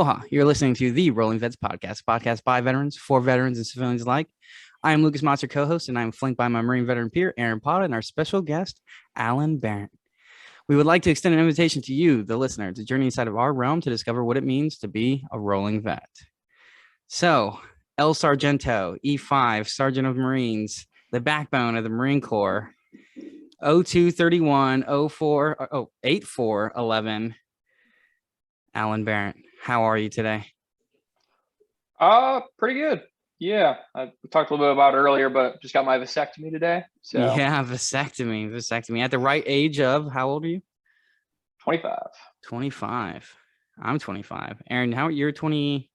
Aloha, you're listening to the Rolling Vets podcast by veterans, for veterans, and civilians alike. I am Lucas Motz, your co-host, and I'm flanked by my Marine veteran peer, Aaron Potta, and our special guest, Allen Behreandt. We would like to extend an invitation to you, the listener, to journey inside of our realm to discover what it means to be a rolling vet. So, El Sargento, E5, Sergeant of Marines, the backbone of the Marine Corps, 0231 8411, Allen Behreandt. How are you today? Pretty good. Yeah, we talked a little bit about it earlier, but just got my vasectomy today. So yeah, vasectomy. At the right age of, how old are you? 25. 25. I'm 25. Aaron, you're 20?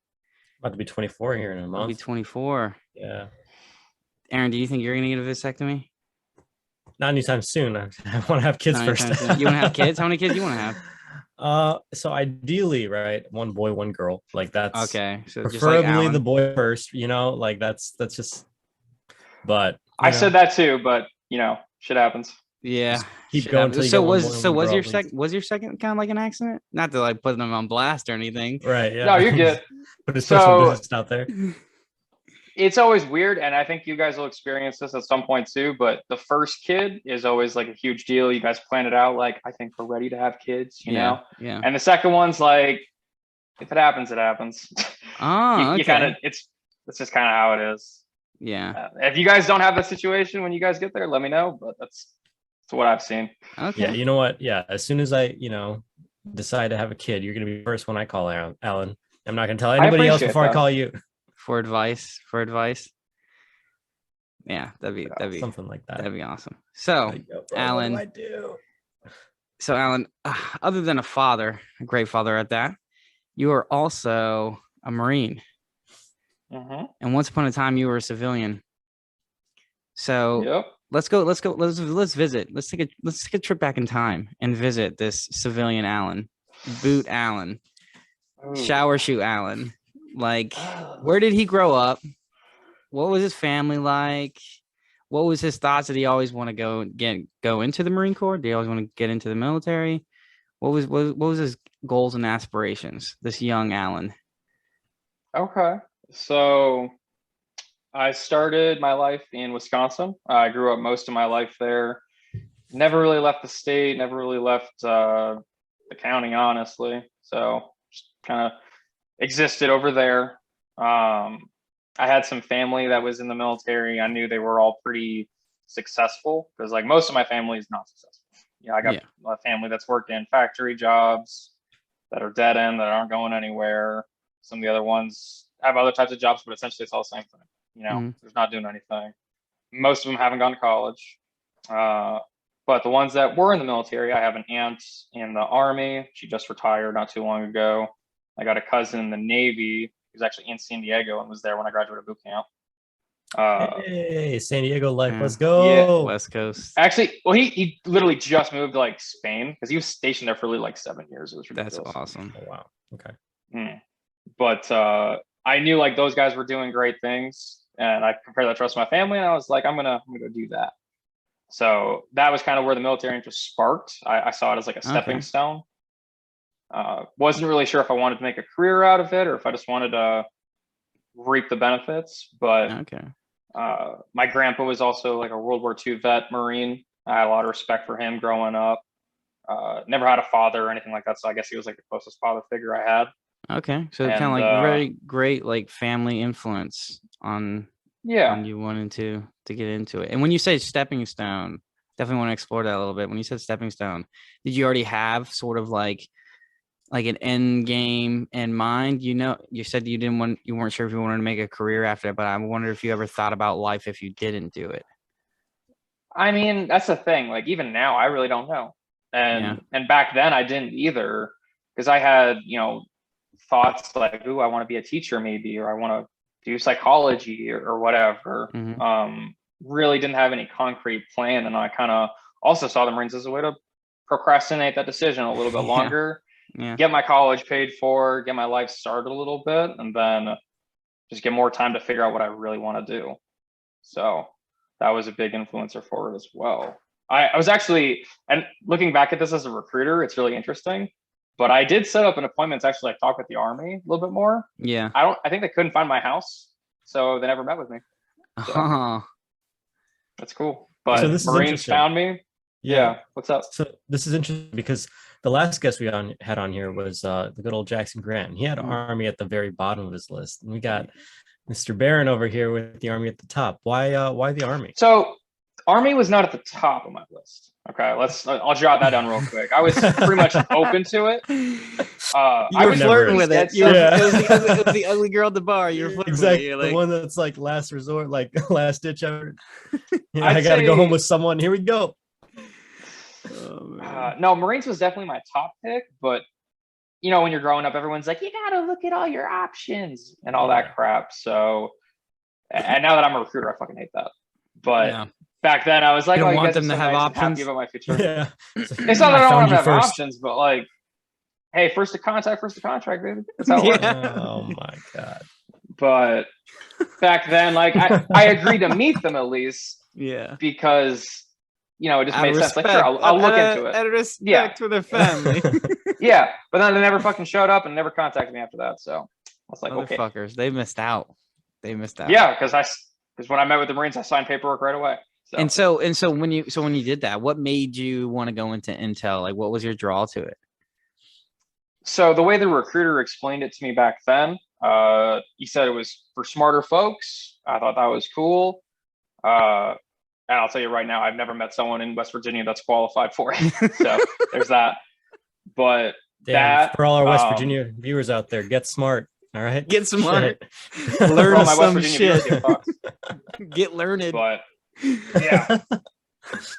About to be 24 here in a month. I'll be 24. Yeah. Aaron, do you think you're gonna get a vasectomy? Not anytime soon. I want to have kids first. You want to have kids? How many kids do you want to have? So ideally, right, one boy, one girl. Like that's okay. So preferably the boy first. You know, like that's just. But I said that too, but you know, shit happens. Yeah. Just keep going. Was your second kind of like an accident? Not to like put them on blast or anything. Right. Yeah. No, you're good. But it's personal business out there. It's always weird, and I think you guys will experience this at some point too, but the first kid is always like a huge deal. You guys plan it out like, I think we're ready to have kids, you know? Yeah. And the second one's like, if it happens, it happens. Oh, you kind of, it's just kind of how it is. Yeah. If you guys don't have that situation when you guys get there, let me know, but that's what I've seen. Okay. Yeah, you know what? Yeah, as soon as I, decide to have a kid, you're going to be the first when I call Alan. I'm not going to tell anybody else before I call you. For advice. Yeah, that'd be something like that. That'd be awesome. So, Alan, what do I do? So, Alan, other tthan a father, a great father at that, you are also a Marine. Mm-hmm. And once upon a time, you were a civilian. So, yep. Let's visit. Let's take a trip back in time and visit this civilian Alan, boot Alan, shower shoe Alan. Like, where did he grow up? What was his family like? What was his thoughts? Did he always want to go into the Marine Corps? Did he always want to get into the military? What was his goals and aspirations? This young Alan. Okay, so I started my life in Wisconsin. I grew up most of my life there. Never really left the state. Never really left the county, honestly. So just kind of existed over there. I had some family that was in the military. I knew they were all pretty successful because like most of my family is not successful. Yeah, I got a family that's worked in factory jobs that are dead end, that aren't going anywhere. Some of the other ones have other types of jobs, but essentially it's all the same thing. You know, they're not doing anything. Most of them haven't gone to college. But the ones that were in the military, I have an aunt in the Army. She just retired not too long ago. I got a cousin in the Navy who's actually in San Diego and was there when I graduated boot camp. Hey, San Diego life, let's go. Yeah, West Coast. Actually, well, he literally just moved to like Spain because he was stationed there for like 7 years. It was ridiculous. That's awesome. Oh, wow. Okay. But I knew like those guys were doing great things, and I compared that to my family, and I was like, I'm gonna go do that. So that was kind of where the military interest sparked. I saw it as like a stepping stone. Wasn't really sure if I wanted to make a career out of it or if I just wanted to reap the benefits. But my grandpa was also like a World War II vet Marine. I had a lot of respect for him growing up. Never had a father or anything like that, so I guess he was like the closest father figure I had. Okay, so kind of like very great like family influence on you wanting to get into it. And when you say stepping stone, definitely want to explore that a little bit. When you said stepping stone, did you already have sort of like an end game in mind? You said you weren't sure if you wanted to make a career after it, but I wonder if you ever thought about life if you didn't do it. I mean, that's the thing. Like even now, I really don't know. And back then I didn't either, because I had, thoughts like, ooh, I want to be a teacher maybe, or I want to do psychology or whatever. Really didn't have any concrete plan. And I kind of also saw the Marines as a way to procrastinate that decision a little bit longer. Get my college paid for, get my life started a little bit, and then just get more time to figure out what I really want to do. So that was a big influencer for it as well. I was actually, and looking back at this as a recruiter, it's really interesting. But I did set up an appointment to actually like talk with the Army a little bit more. Yeah. I think they couldn't find my house, so they never met with me. So that's cool. But So this is Marines interesting. found me. Yeah. What's up? So this is interesting because the last guest we had on here was the good old Jackson Grant. He had Army at the very bottom of his list, and we got Mr. Behreandt over here with the Army at the top. Why the Army? So Army was not at the top of my list. Okay, I'll jot that down real quick. I was pretty much open to it. I was flirting with it. Yeah. It was the ugly girl at the bar. You're flirting Exactly. with it. The one that's like last resort, like last ditch effort. I'd I got to say- go home with someone. Here we go. No, Marines was definitely my top pick, but you know, when you're growing up, everyone's like, you gotta look at all your options and all that crap. So, and now that I'm a recruiter, I fucking hate that. But back then, I was like, You don't you want guys are them so to have nice and happy options? about my future. Yeah. It's not that I don't found want you to have first. options, but like, hey, first to contact, first to contract, baby. That's how it works. Oh my god. But back then, like, I agreed to meet them at least Yeah. because, you know, it just Out made of sense. Like, respect. sure, I'll look into it. Out of respect for their family. Yeah, but then they never fucking showed up and never contacted me after that. So I was like, okay. Motherfuckers, they missed out. Yeah, because when I met with the Marines, I signed paperwork right away. So. And so when you did that, what made you want to go into intel? Like, what was your draw to it? So the way the recruiter explained it to me back then, he said it was for smarter folks. I thought that was cool. And I'll tell you right now, I've never met someone in West Virginia that's qualified for it. So there's that. But for all our West Virginia viewers out there, get smart. All right, get smart. For Learn all my some West Virginia shit. viewers, get fucked. Get learned. But yeah,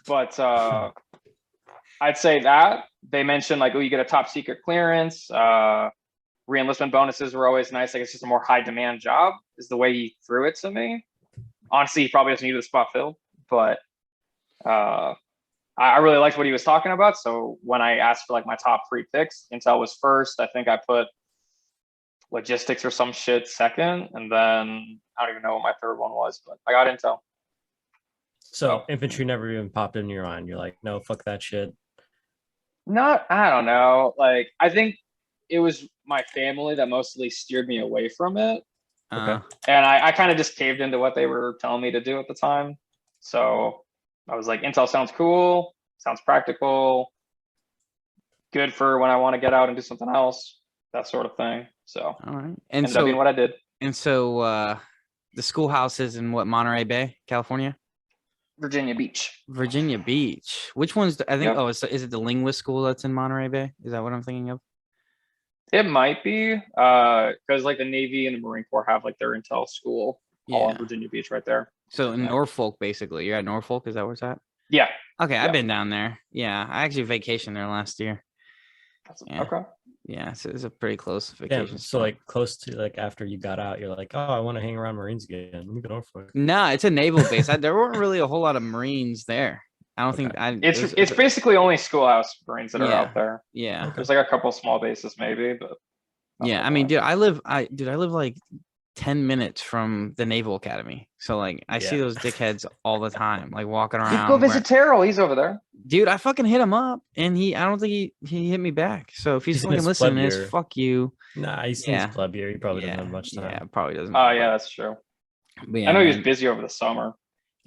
but I'd say that they mentioned like, oh, you get a top secret clearance. Re-enlistment bonuses were always nice. Like, it's just a more high demand job is the way he threw it to me. Honestly, he probably doesn't need the spot filled, but I really liked what he was talking about. So when I asked for like my top 3 picks, Intel was first. I think I put logistics or some shit second, and then I don't even know what my third one was, but I got Intel. So infantry never even popped into your mind. You're like, no, fuck that shit. I don't know. Like, I think it was my family that mostly steered me away from it. Okay. And I kind of just caved into what they were telling me to do at the time. So I was like, Intel sounds cool, sounds practical, good for when I want to get out and do something else, that sort of thing. So all right. And ended up being what I did. And so the schoolhouse is in what, Monterey Bay, California? Virginia Beach. Virginia Beach. Which one's I think is it the linguist school that's in Monterey Bay? Is that what I'm thinking of? It might be because like the Navy and the Marine Corps have like their Intel school all in Virginia Beach right there. So in Norfolk, basically. You're at Norfolk, is that where it's at? Yeah. Okay, I've been down there. Yeah, I actually vacationed there last year. Okay. Yeah, so it's a pretty close vacation. Damn, so like close to like after you got out, you're like, oh, I want to hang around Marines again. Let me go Norfolk. No, it's a naval base. There weren't really a whole lot of Marines there. I don't think it's basically only schoolhouse Marines that are out there. Yeah. There's like a couple small bases maybe, but yeah, I mean, dude, I live like 10 minutes from the Naval Academy. So like I see those dickheads all the time, like walking around. Go visit Terrell, he's over there. Dude, I fucking hit him up and I don't think he hit me back. So if he's fucking listening to this, fuck you. Nah, he seems plebbier. He probably doesn't have much time. Yeah, probably doesn't. Oh yeah, that's true. But yeah, I know he was busy over the summer.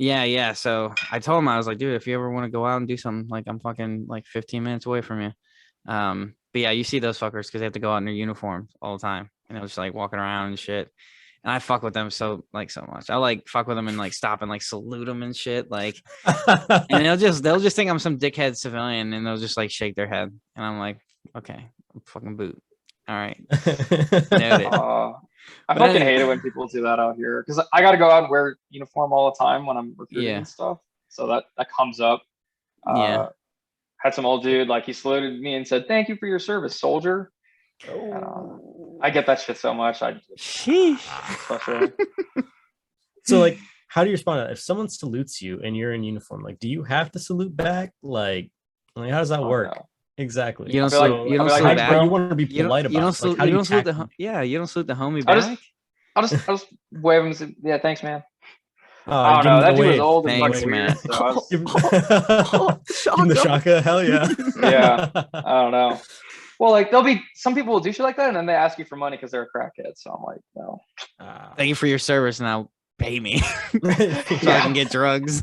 Yeah. So I told him, I was like, dude, if you ever want to go out and do something, like I'm fucking like 15 minutes away from you. But yeah, you see those fuckers because they have to go out in their uniforms all the time. And it was like walking around and shit. And I fuck with them so much. I like fuck with them and like stop and like salute them and shit. Like, and they'll just think I'm some dickhead civilian and they'll just like shake their head. And I'm like, okay, I'm fucking boot. All right. Noted. I fucking hate it when people do that out here because I got to go out and wear uniform all the time when I'm recruiting and stuff. So that comes up. Had some old dude, like he saluted me and said, "Thank you for your service, soldier." I get that shit so much. So like, how do you respond if someone salutes you and you're in uniform? Like, do you have to salute back? Like how does that work? No. Exactly. You don't salute. You don't salute back. You want to be polite about. You don't salute. You don't salute the. Yeah, you don't salute the homie back. I'll just wave him and say, "Yeah, thanks, man." I don't know. That dude was old and thanks, fucking man. weird. So Give him the shaka. Hell yeah. Yeah. I don't know. Well, like there'll be some people will do shit like that, and then they ask you for money because they're a crackhead. So I'm like, no. Thank you for your service. Now pay me so I Yeah. can get drugs.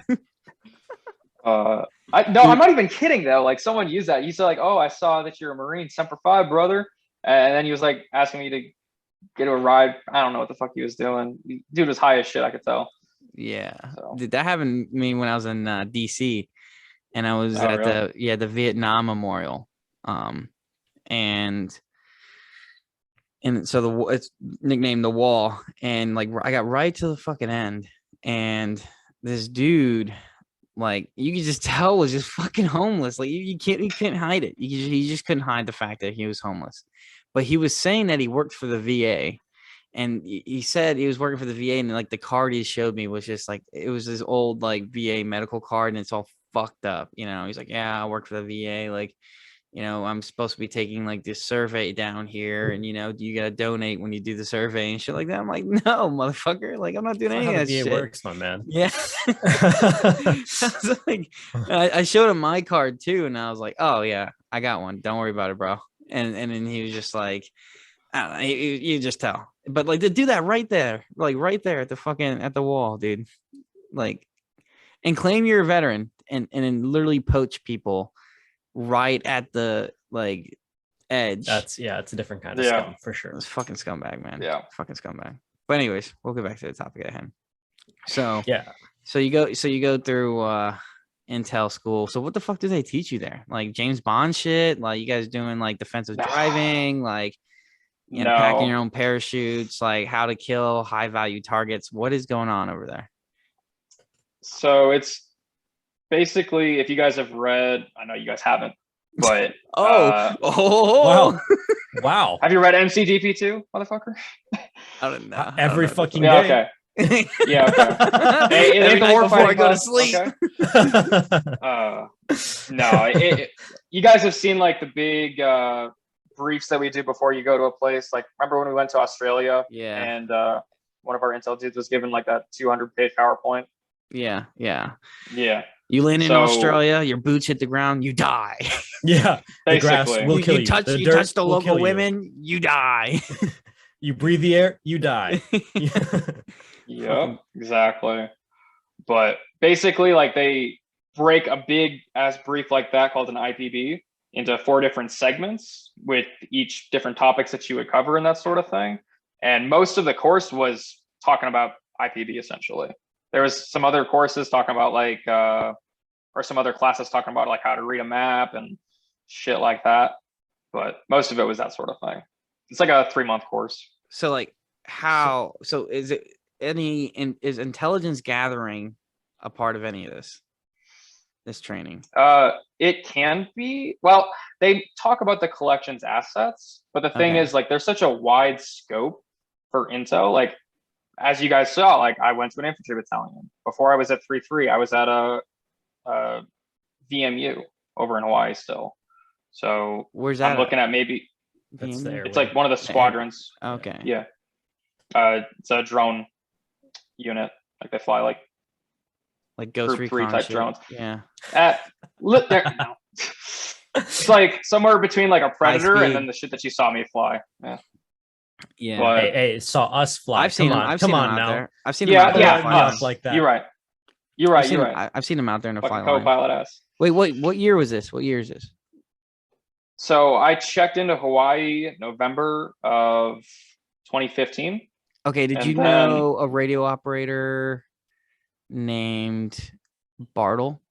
No, I'm not even kidding though. Like someone used that. He said like, "Oh, I saw that you're a Marine, Semper Fi, brother," and then he was like asking me to get a ride. I don't know what the fuck he was doing. Dude was high as shit. I could tell. Yeah, So. Did that happen to me when I was in DC, and I was Oh, at really? the Vietnam Memorial, and so it's nicknamed the Wall, and like I got right to the fucking end, and this dude, like you could just tell, was just fucking homeless. Like you couldn't hide it. You just couldn't hide the fact that he was homeless. But he was saying that he worked for the VA, and he said he was working for the VA, and like the card he showed me was just like it was his old like VA medical card, and it's all fucked up. He's like, yeah, I work for the VA, like. I'm supposed to be taking like this survey down here, and you gotta donate when you do the survey and shit like that. I'm like, no, motherfucker, like I'm not doing any of that VA shit. works, my man. Yeah. I showed him my card too, and I was like, oh yeah, I got one. Don't worry about it, bro. And then he was just like, I don't know, you just tell. But like to do that right there, like right there at the Wall, dude. Like, and claim you're a veteran and then literally poach people right at the like edge. It's a different kind of scum for sure. It's fucking scumbag, man. Yeah, fucking scumbag. But anyways, we'll get back to the topic at hand. So yeah, so you go through Intel school. So what the fuck do they teach you there? Like James Bond shit? Like you guys doing like defensive driving? Like packing your own parachutes? Like how to kill high value targets? What is going on over there? So it's basically, if you guys have read, I know you guys haven't, but wow. Wow. Have you read MCDP2, motherfucker? I don't know. Every fucking Yeah, day. okay. Yeah, okay. Hey, Every night before I go to class, sleep. Okay? No, you guys have seen like the big briefs that we do before you go to a place. Like, remember when we went to Australia? Yeah. And one of our intel dudes was given like that 200-page PowerPoint. Yeah. You land in Australia, your boots hit the ground, you die. Yeah, the grass will kill you. You touch the local women, you die. You breathe the air, you die. Yep, exactly. But basically, like they break a big ass brief like that called an IPB into 4 different segments with each different topics that you would cover and that sort of thing. And most of the course was talking about IPB essentially. There was some other courses talking about like, or some other classes talking about like how to read a map and shit like that. But most of it was that sort of thing. It's like a 3-month course. So like so is it is intelligence gathering a part of any of this training? It can be. Well, they talk about the collection's assets, but the thing is like there's such a wide scope for intel. Like, as you guys saw, like I went to an infantry battalion. Before I was at 3-3, I was at a VMU over in Hawaii still. So where's that? I'm looking at maybe that's there. It's like one of the squadrons. Okay. Yeah. It's a drone unit. Like they fly like Ghost Group Recon 3 type shit. drones. Yeah. Look there. No. It's like somewhere between like a Predator and then the shit that you saw me fly. Yeah. Yeah. But, hey, saw us fly. I've seen come them. on, I've come seen on them out now. there. I've seen them out there. Yeah, like that. You're right. You're right. I've seen them out there in a fly Fucking line. co-pilot ass. Wait, what year was this? What year is this? So I checked into Hawaii November of 2015. Okay, did you know a radio operator named Bartle?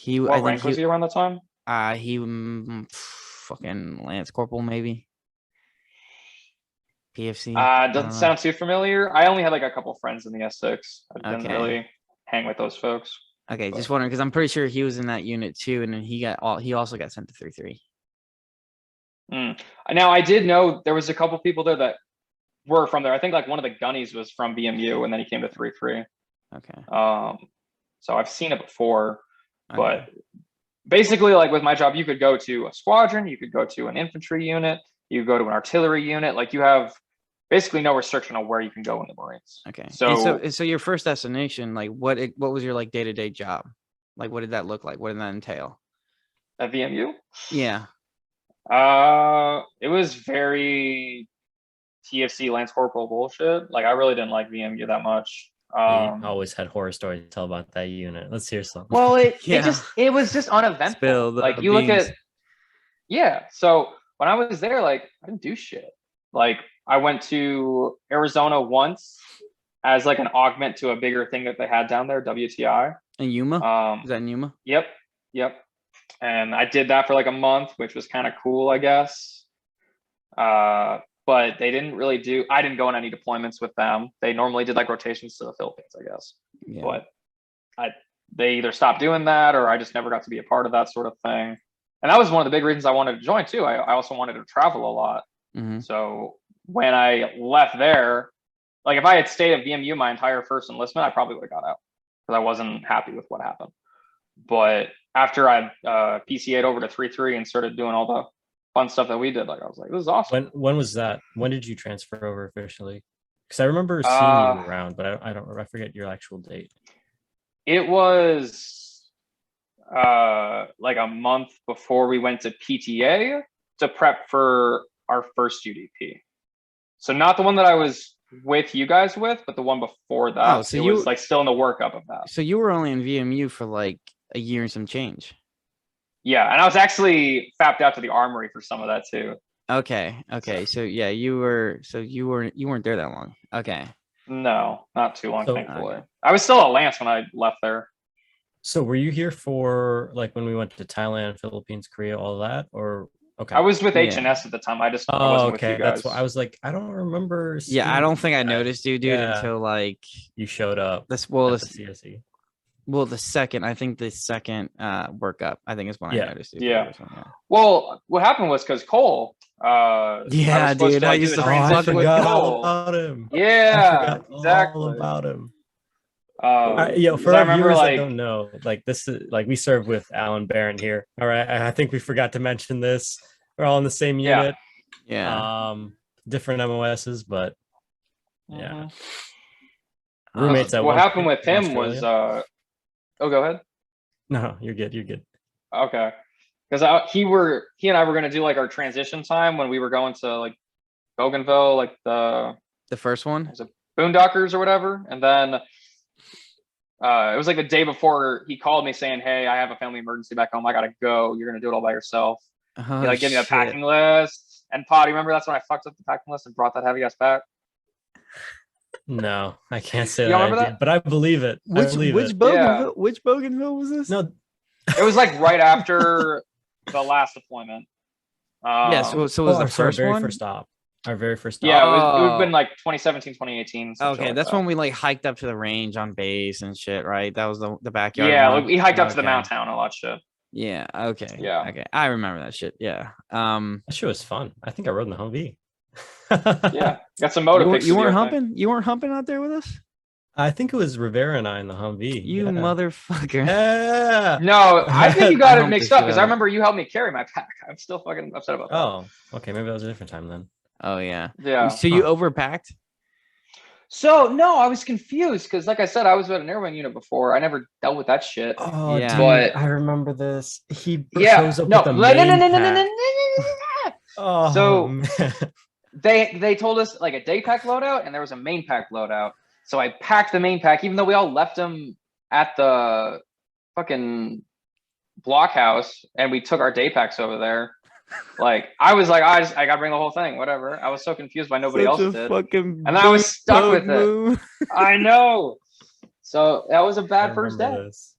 What rank was he around the time? He fucking Lance Corporal maybe. PFC. Doesn't sound too familiar. I only had like a couple friends in the S6. I didn't really hang with those folks. Okay, just wondering because I'm pretty sure he was in that unit too, and then he also got sent to 3-3. Now I did know there was a couple people there that were from there. I think like one of the gunnies was from BMU, and then he came to 3-3. Okay. So I've seen it before, but basically, like with my job, you could go to a squadron, you could go to an infantry unit, you could go to an artillery unit. Like you have basically no restriction on where you can go in the Marines. Okay. So your first destination, like what was your like day-to-day job? Like what did that look like? What did that entail? At VMU? Yeah. It was very TFC Lance Corporal bullshit. Like I really didn't like VMU that much. You always had horror stories to tell about that unit. Let's hear some. Well, Yeah. it was just uneventful. Spill the Like you look beans. at, yeah. So when I was there, like I didn't do shit. Like I went to Arizona once as like an augment to a bigger thing that they had down there, WTI. And Yuma? Is that in Yuma? Yep. And I did that for like a month, which was kind of cool, I guess. But they didn't really do, I didn't go on any deployments with them. They normally did like rotations to the Philippines, I guess. Yeah. But they either stopped doing that or I just never got to be a part of that sort of thing. And that was one of the big reasons I wanted to join too. I also wanted to travel a lot. Mhm. So when I left there, like if I had stayed at VMU my entire first enlistment, I probably would have got out because I wasn't happy with what happened. But after I PCA'd over to 3-3 and started doing all the fun stuff that we did, like I was like, this is awesome. When was that? When did you transfer over officially? Because I remember seeing you around, but I forget your actual date. It was like a month before we went to PTA to prep for our first UDP. So not the one that I was with you guys with, but the one before that. Oh, so it you was like still in the workup of that. So you were only in VMU for like a year and some change. Yeah, and I was actually fapped out to the armory for some of that too. Okay. So yeah, you weren't there that long. Okay. No, not too long, So- thankfully. Okay. I was still at Lance when I left there. So were you here for like when we went to Thailand, Philippines, Korea, all that, or okay? I was with Yeah. HNS at the time. I Oh, wasn't okay. with you guys. That's why I was like, I don't remember. Yeah, I seeing don't think I that. noticed you, dude, Yeah. until like You showed up. this. At Well, the this, CSE. well, the second workup, I think is when Yeah. I noticed you. Yeah. or something, yeah. Well, what happened was because Cole. I was Yeah, supposed dude, to, I like, do used the to I transition with forgot all Cole. about him. I Yeah, forgot exactly. all about him. Because For I our remember viewers that like don't know, like this is like we served with Allen Behreandt here. All right, I think we forgot to mention this. We're all in the same Yeah. unit. Yeah. Different MOSs, but yeah, mhm. roommates. At What one happened point with in him was Australia. oh, go ahead. No, you're good. You're good. Okay. Because he and I were gonna do like our transition time when we were going to like Bougainville, like the The first one. Boondockers or whatever. And then it was like the day before he called me saying, hey, I have a family emergency back home. I gotta go. You're gonna do it all by yourself. Oh, He like gave me a shit. packing list. And Potty, remember that's when I fucked up the packing list and brought that heavy ass back? No, I can't say You that, don't I remember did, that? but I believe it. I believe Which it. Bougainville? Which Bougainville was this? No, It was like right after the last deployment. Yeah. So was the our first very one? first stop. Our very first stop. Yeah, it would have been Oh. like 2017, 2018. some shit Okay, like that's that. when we like hiked up to the range on base and shit, right? That was the backyard. Yeah, one? like, we hiked up to the Okay. Mount Town and all that shit. Yeah. Okay. Yeah. Okay. I remember that shit. Yeah. That shit was fun. I think I rode in the Humvee. Yeah, got some motor pics. You with weren't I think. humping. You weren't humping out there with us. I think it was Rivera and I in the Humvee. You yeah. motherfucker. Yeah. No, I think you I got it humped mixed the up shit because out. I remember you helped me carry my pack. I'm still fucking upset about that. Oh, okay. Maybe that was a different time then. Oh yeah. Yeah. So you overpacked? So no, I was confused because, like I said, I was at an air wing unit before. I never dealt with that shit. Oh, Yeah. dude, But- I remember this. He Yeah, shows up no, with the no, main no, no, no, no, no, no, pack. no. Oh, So- man. They told us like a day pack loadout and there was a main pack loadout. So I packed the main pack, even though we all left them at the fucking blockhouse and we took our day packs over there. Like I was like, I gotta bring the whole thing, whatever. I was so confused why nobody else did. Fucking And I was stuck bug with it. move. I know. So that was a I bad first remember day. this.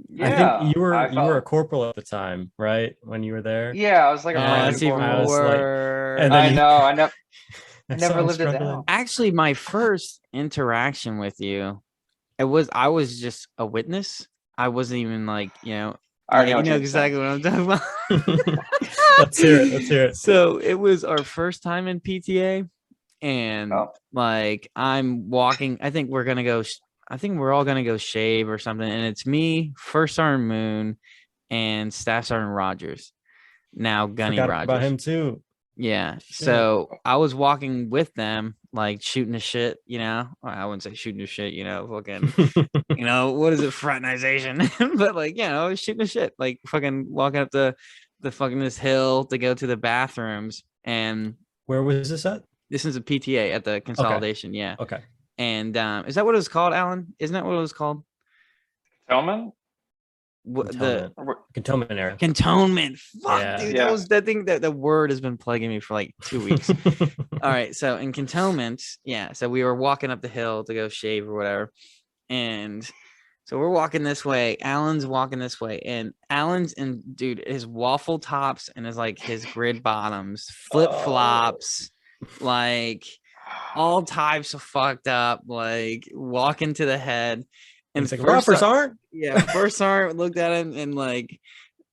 Yeah, I think you were I you were a felt- corporal at the time, right? When you were there. Yeah, I was like a Oh, brand new that's even I was corporal. like- worse. and then I you- know. I never I never saw him lived it struggling. down. Actually, my first interaction with you, I was just a witness. I wasn't even like, I already you what know you're exactly what I'm talking about. Let's hear it. Let's hear it. So it was our first time in PTA, and Oh. like I'm walking. I think we're gonna go. I think we're all gonna go shave or something, and it's me, First Sergeant Moon, and Staff Sergeant Rogers. Now Gunny Forgot Rogers. about him too. Yeah. Shit. So I was walking with them, like shooting the shit, you know. Well, I wouldn't say shooting the shit, you know, fucking, you know, what is it, fraternization? But like, you know, shooting the shit, like fucking walking up the fucking this hill to go to the bathrooms. And Where was this at? this is a PTA at the consolidation, yeah. Okay. And is that what it was called, Alan? Isn't that what it was called? Tillman? The Cantonment era. cantonment. Fuck, Yeah. dude. Yeah. That thing, that the word has been plaguing me for like 2 weeks. All right. So in cantonment, yeah. So we were walking up the hill to go shave or whatever. And so we're walking this way. Alan's walking this way. And Alan's in, dude, his waffle tops and his grid bottoms, flip-flops, like all types of fucked up, like walking to the head. And It's like rougers aren't. Yeah, first sergeant looked at him and like,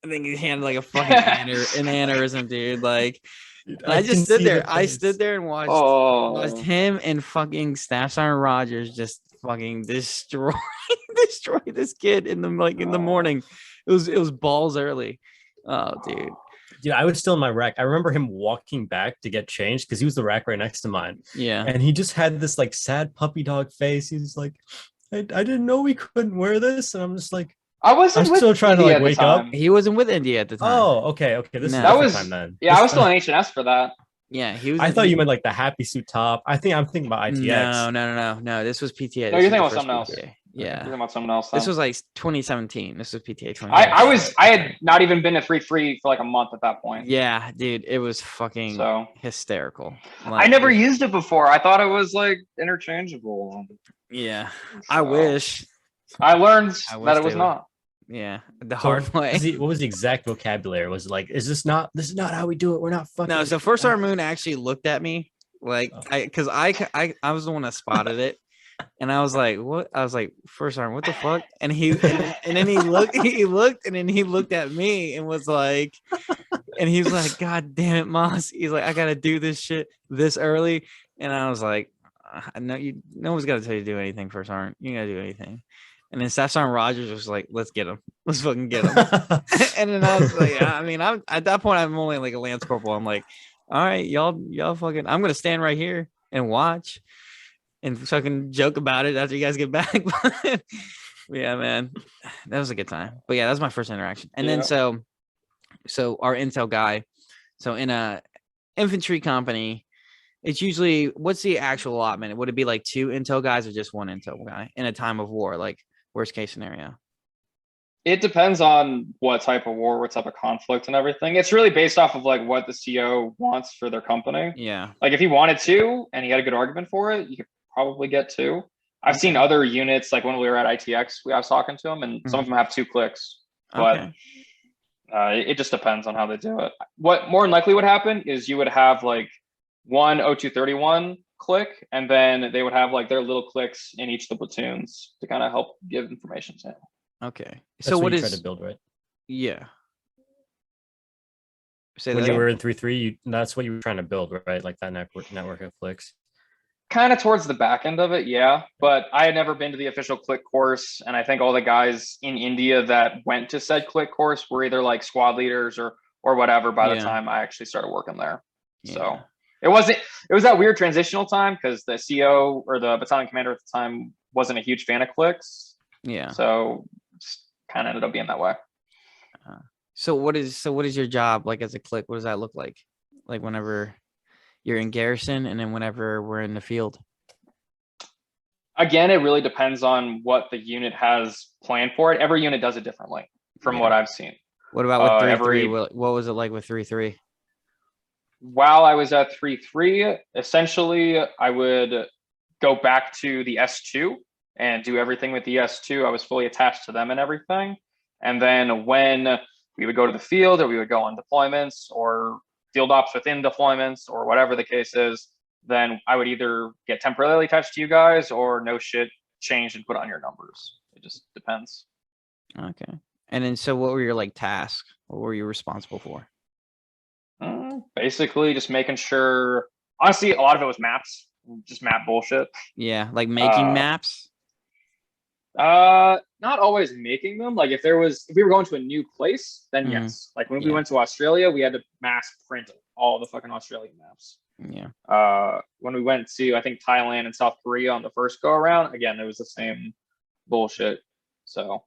I think he had like a fucking an aneurysm, dude. Like, Dude, I just can stood see there. the I face. stood there and watched Oh, him and fucking Staff Sergeant Rogers just fucking destroy this kid in the morning. It was balls early. Oh, dude. Dude, I was still in my rack. I remember him walking back to get changed because he was the rack right next to mine. Yeah. And he just had this like sad puppy dog face. He's like, I didn't know we couldn't wear this. And I'm just like, I wasn't I'm with still trying to India like at the wake up. time. He wasn't with India at the time. Oh, okay. This is No. a That different was time then. Yeah, I was still in H&S for that. Yeah, he was. I thought you meant like the happy suit top. I'm thinking about ITX. No. This was PTA. No, This you're was thinking the about first something PTA. else. You're Yeah. talking about something else. This then. was like 2017. This was PTA 2017. I had not even been to 3-3 for like a month at that point. Yeah, dude, it was fucking So hysterical. I Like, never used it before. I thought it was like interchangeable. Yeah, I So, wish. I learned I wish that it they was would. not. Yeah, the So hard way. what was the exact vocabulary? Was it like, this is not how we do it. We're not fucking. No, so First Sergeant Moon actually looked at me like Oh. because I was the one that spotted it, and I was like, "What?" I was like, "First Sergeant, what the fuck?" And and then he looked and then he looked at me and was like, and he was like, "God damn it, Moss!" He's like, "I gotta do this shit this early," and I was like, no one's gotta tell you to do anything, First Sergeant. You gotta do anything." And then Staff Sergeant Rogers was like, "Let's get him. Let's fucking get him." And then I was like, I mean, I'm at that point, I'm only like a lance corporal. I'm like, all right, y'all fucking, I'm gonna stand right here and watch and fucking joke about it after you guys get back. Yeah, man, that was a good time. But yeah, that was my first interaction. And then Yeah. so our intel guy, so in a infantry company, it's usually, what's the actual allotment? Would it be like 2 intel guys or just 1 intel guy in a time of war, like worst case scenario? It depends on what type of war, what type of conflict and everything. It's really based off of like what the CO wants for their company. Yeah. Like if he wanted to and he had a good argument for it, you could probably get 2. I've seen other units, like when we were at ITX, I was talking to them and some of them have 2 clicks, but it just depends on how they do it. What more than likely would happen is you would have like 1 0231 click, and then they would have like their little clicks in each of the platoons to kind of help give information to him. Okay. That's So what you is try to build, right? Yeah. Say When that you again? were in 3-3, that's what you were trying to build, right? Like that network of clicks. Kind of towards the back end of it, yeah. But I had never been to the official click course, and I think all the guys in India that went to said click course were either like squad leaders or whatever by the Yeah. time I actually started working there. Yeah. So it was that weird transitional time because the CO or the battalion commander at the time wasn't a huge fan of clicks. Yeah. So kind of ended up being that way. So what is your job like as a click? What does that look like? Like whenever you're in garrison and then whenever we're in the field? Again, it really depends on what the unit has planned for it. Every unit does it differently from Yeah. what I've seen. What about with 3-3? every- What was it like with 3-3? While I was at 3-3, essentially I would go back to the S2 and do everything with the S2. I was fully attached to them and everything. And then when we would go to the field or we would go on deployments or field ops within deployments or whatever the case is, then I would either get temporarily attached to you guys or no shit, change and put on your numbers. It just depends. Okay. And then so what were your like tasks? What were you responsible for? Basically just making sure, honestly, a lot of it was maps, just map bullshit. Yeah, like making maps. Not always making them. Like if we were going to a new place, then yes. Like when we Yeah. went to Australia, we had to mass print all the fucking Australian maps. Yeah. When we went to, I think, Thailand and South Korea on the first go around, again, it was the same bullshit. So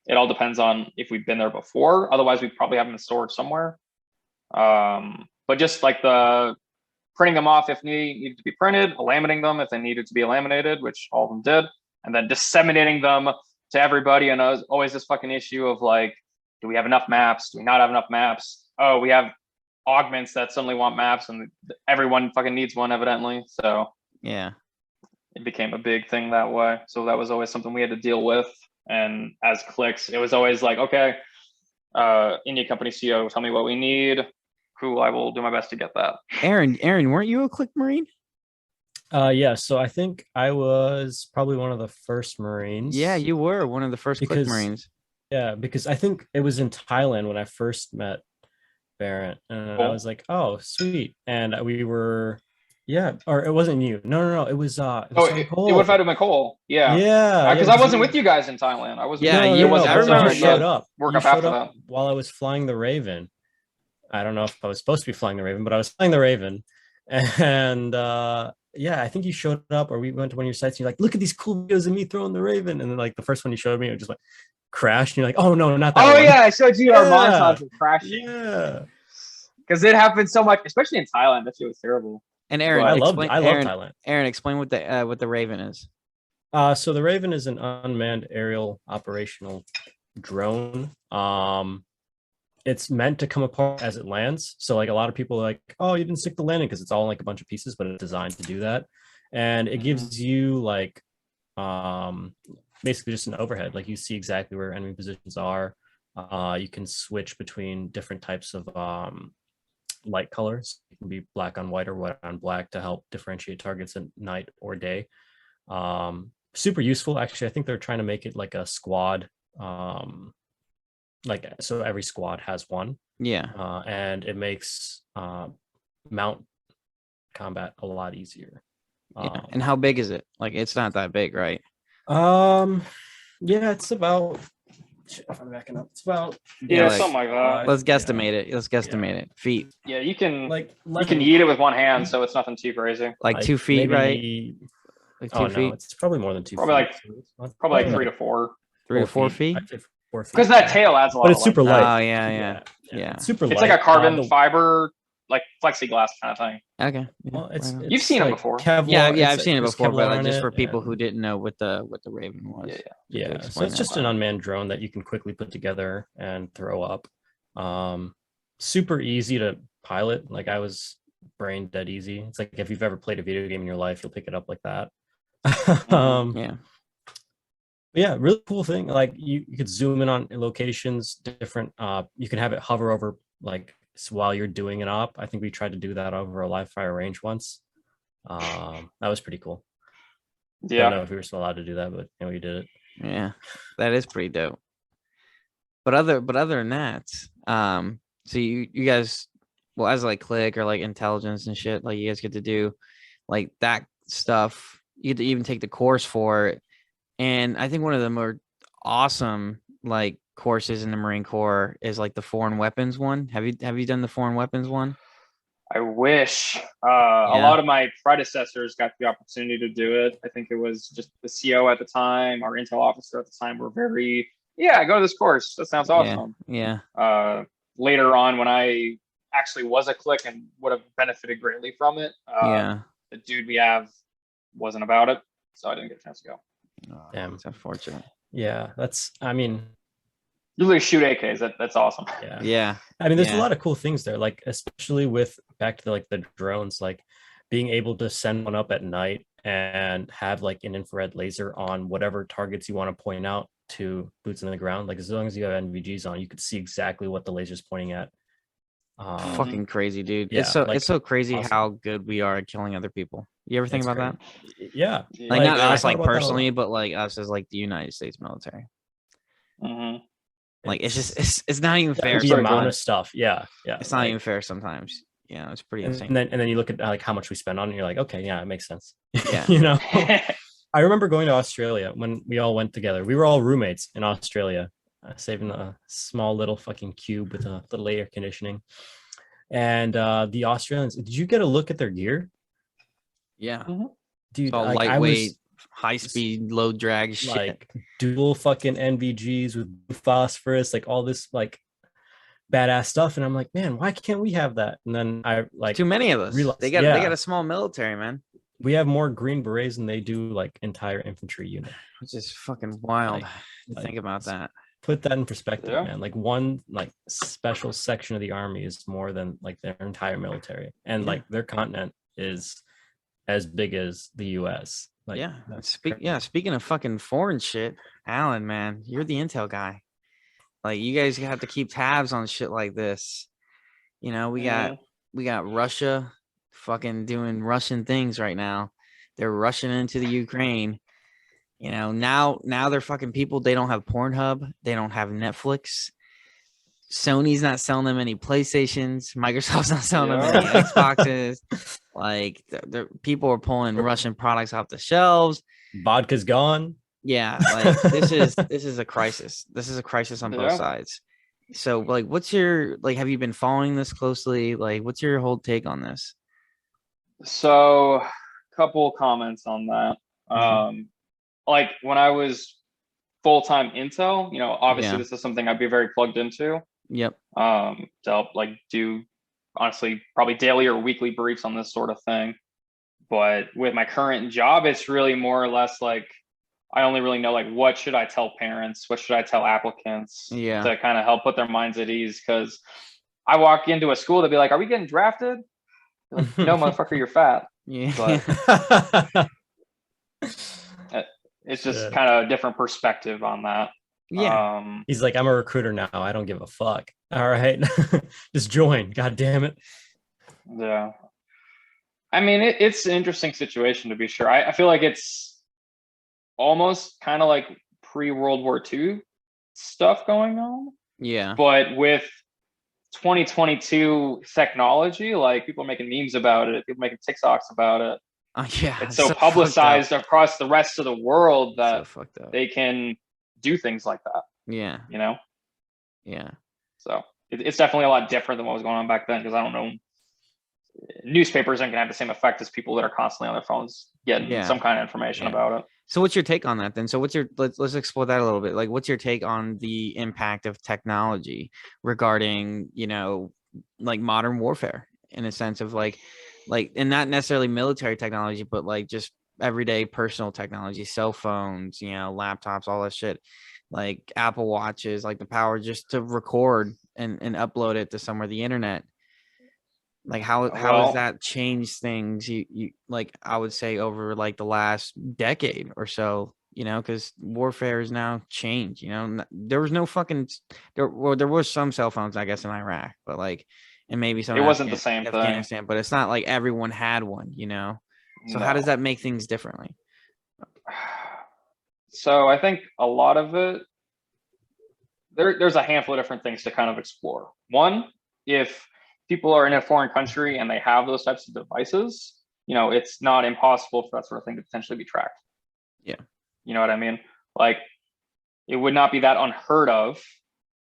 it all depends on if we've been there before. Otherwise, we probably have them in storage somewhere. But just like the printing them off if needed to be printed, laminating them if they needed to be laminated, which all of them did, and then disseminating them to everybody. And it was always this fucking issue of like, do we have enough maps? Do we not have enough maps? Oh, we have augments that suddenly want maps, and everyone fucking needs one evidently. So Yeah. it became a big thing that way. So that was always something we had to deal with. And as clicks, it was always like, okay, India company CEO, tell me what we need. Cool, I will do my best to get that. Aaron, weren't you a Click Marine? Yeah, so I think I was probably one of the first Marines. Yeah, you were one of the first Click Marines. Yeah, because I think it was in Thailand when I first met Behreandt, and I was like, "Oh, sweet!" And we were, or it wasn't you. No, it was. It would have had McCole. Yeah, because I wasn't with you guys in Thailand. I was. Yeah, I remember you showed up. Work up after that while I was flying the Raven. I don't know if I was supposed to be flying the Raven, but I was flying the Raven, and I think you showed up, or we went to one of your sites, and you're like, "Look at these cool videos of me throwing the Raven," and then like the first one you showed me, it just went crashed, and you're like, "Oh no, not that one." Oh yeah, I showed you our montage of crashing. Yeah, because it happened so much, especially in Thailand. That shit was terrible. And Aaron, I love Thailand. Aaron, explain what the Raven is. So the Raven is an unmanned aerial operational drone. It's meant to come apart as it lands. So like a lot of people are like, oh, you didn't stick the landing because it's all like a bunch of pieces, but it's designed to do that. And it gives you like basically just an overhead. Like you see exactly where enemy positions are. You can switch between different types of light colors. It can be black on white or white on black to help differentiate targets at night or day. Super useful. Actually, I think they're trying to make it like a squad. Like so every squad has one. Yeah. And it makes mount combat a lot easier. Yeah. And how big is it? Like it's not that big, right? Yeah, it's about if I'm backing up, it's about something like that. Let's guesstimate it. Let's guesstimate it. Feet. Yeah, you can you can eat it with one hand, so it's nothing too crazy. Like 2 feet, right? Like 2 feet. No, it's probably more than 2 probably feet. Probably like 3 to 4. 3 to 4 feet. 4 feet. Because that tail adds a lot. But it's super light. Oh yeah. It's super light. It's like a carbon fiber, like plexiglass kind of thing. Okay. Yeah, well, it's you've seen like it before. Kevlar, yeah, I've seen it before, but like, just for people who didn't know what the Raven was. Yeah. So it's just an unmanned drone that you can quickly put together and throw up. Super easy to pilot. Like I was brain dead easy. It's like if you've ever played a video game in your life, you'll pick it up like that. Yeah, really cool thing. Like you could zoom in on locations, different. You can have it hover over like while you're doing an op. I think we tried to do that over a live fire range once. That was pretty cool. Yeah, I don't know if we were still allowed to do that, but we did it. Yeah, that is pretty dope. But other than that, so you guys, well, as like click or like intelligence and shit, like you guys get to do like that stuff. You get to even take the course for it. And I think one of the more awesome like courses in the Marine Corps is like the foreign weapons one. Have you done the foreign weapons one? I wish. A lot of my predecessors got the opportunity to do it. I think it was just the CO at the time, our intel officer at the time were very, go to this course. That sounds awesome. Yeah. Later on, when I actually was a click and would have benefited greatly from it, the dude we have wasn't about it, so I didn't get a chance to go. Oh, damn, it's unfortunate. Yeah, you really shoot AKs. That's awesome. Yeah. I mean, there's a lot of cool things there, like especially with back to like the drones, like being able to send one up at night and have like an infrared laser on whatever targets you want to point out to boots on the ground. Like as long as you have NVGs on, you could see exactly what the laser's pointing at. Fucking crazy, dude. Yeah, it's so crazy how good we are at killing other people. You ever think about that? Yeah. Like not us like personally, but like us as like the United States military. Like it's just it's not even fair. The amount of stuff. Yeah. It's not even fair sometimes. Yeah, it's pretty insane. And then you look at like how much we spend on it, and you're like, okay, yeah, it makes sense. Yeah. I remember going to Australia when we all went together. We were all roommates in Australia, saving a small little fucking cube with a little air conditioning. And the Australians, did you get a look at their gear? Yeah. Mhm. Dude, It's all like I lightweight, was high speed, low drag shit. like dual fucking NVGs with phosphorus, like all this like badass stuff. And I'm like, man, why can't we have that? And then I like Too many of us. realized, They got yeah, a small military, man. we have more Green Berets than they do like entire infantry unit. Which is fucking wild Like, to think about that. Put that in perspective, Yeah. man. Like one like special section of the army is more than like their entire military, and Yeah. like their continent is as big as the U.S. Like, yeah. that's Speaking of fucking foreign shit, Alan, man, you're the intel guy. Like you guys have to keep tabs on shit like this. You know, we got Russia fucking doing Russian things right now. They're rushing into the Ukraine. You know, now they're fucking people. They don't have Pornhub. They don't have Netflix. Sony's not selling them any PlayStations. Microsoft's not selling them any Yeah. Xboxes. Like the people are pulling Russian products off the shelves. vodka's gone. Yeah, like this is a crisis. This is a crisis on both Yeah. sides. So like what's your like have you been following this closely? Like what's your whole take on this? So, couple comments on that. Mhm. Like when I was full-time intel, obviously Yeah. this is something I'd be very plugged into. Yep. To help like do honestly probably daily or weekly briefs on this sort of thing. But with my current job, it's really more or less like I only really know like what should I tell parents, what should I tell applicants Yeah. to kind of help put their minds at ease. Because I walk into a school, they'll be like, "Are we getting drafted?" Like, no, motherfucker, you're fat. Yeah. But it's just Shit. kind of a different perspective on that. Yeah. He's like, I'm a recruiter now. I don't give a fuck. All right, just join. God damn it. Yeah. I mean, it's an interesting situation to be sure. I feel like it's almost kind of like pre-World War II stuff going on. Yeah. But with 2022 technology, like people are making memes about it, people making TikToks about it. Yeah. It's so publicized across the rest of the world So that fucked up. they can do things like that, Yeah. Yeah. So it's definitely a lot different than what was going on back then, because I don't know, newspapers aren't gonna have the same effect as people that are constantly on their phones getting some kind of information about it. So what's your take on that then? So what's your let's explore that a little bit. Like what's your take on the impact of technology regarding, like modern warfare in a sense of like and not necessarily military technology, but like just everyday personal technology, cell phones, laptops, all that shit, like Apple Watches, like the power just to record and upload it to somewhere, the internet. Like how has that changed things? You like I would say over like the last decade or so, because warfare is now changed. There was no fucking there was some cell phones, I guess, in Iraq, but like, and maybe some It in wasn't the same thing. Afghanistan, but it's not like everyone had one. So how does that make things differently? So I think a lot of it, there's a handful of different things to kind of explore. One, if people are in a foreign country and they have those types of devices, it's not impossible for that sort of thing to potentially be tracked. Yeah. You know what I mean? Like, it would not be that unheard of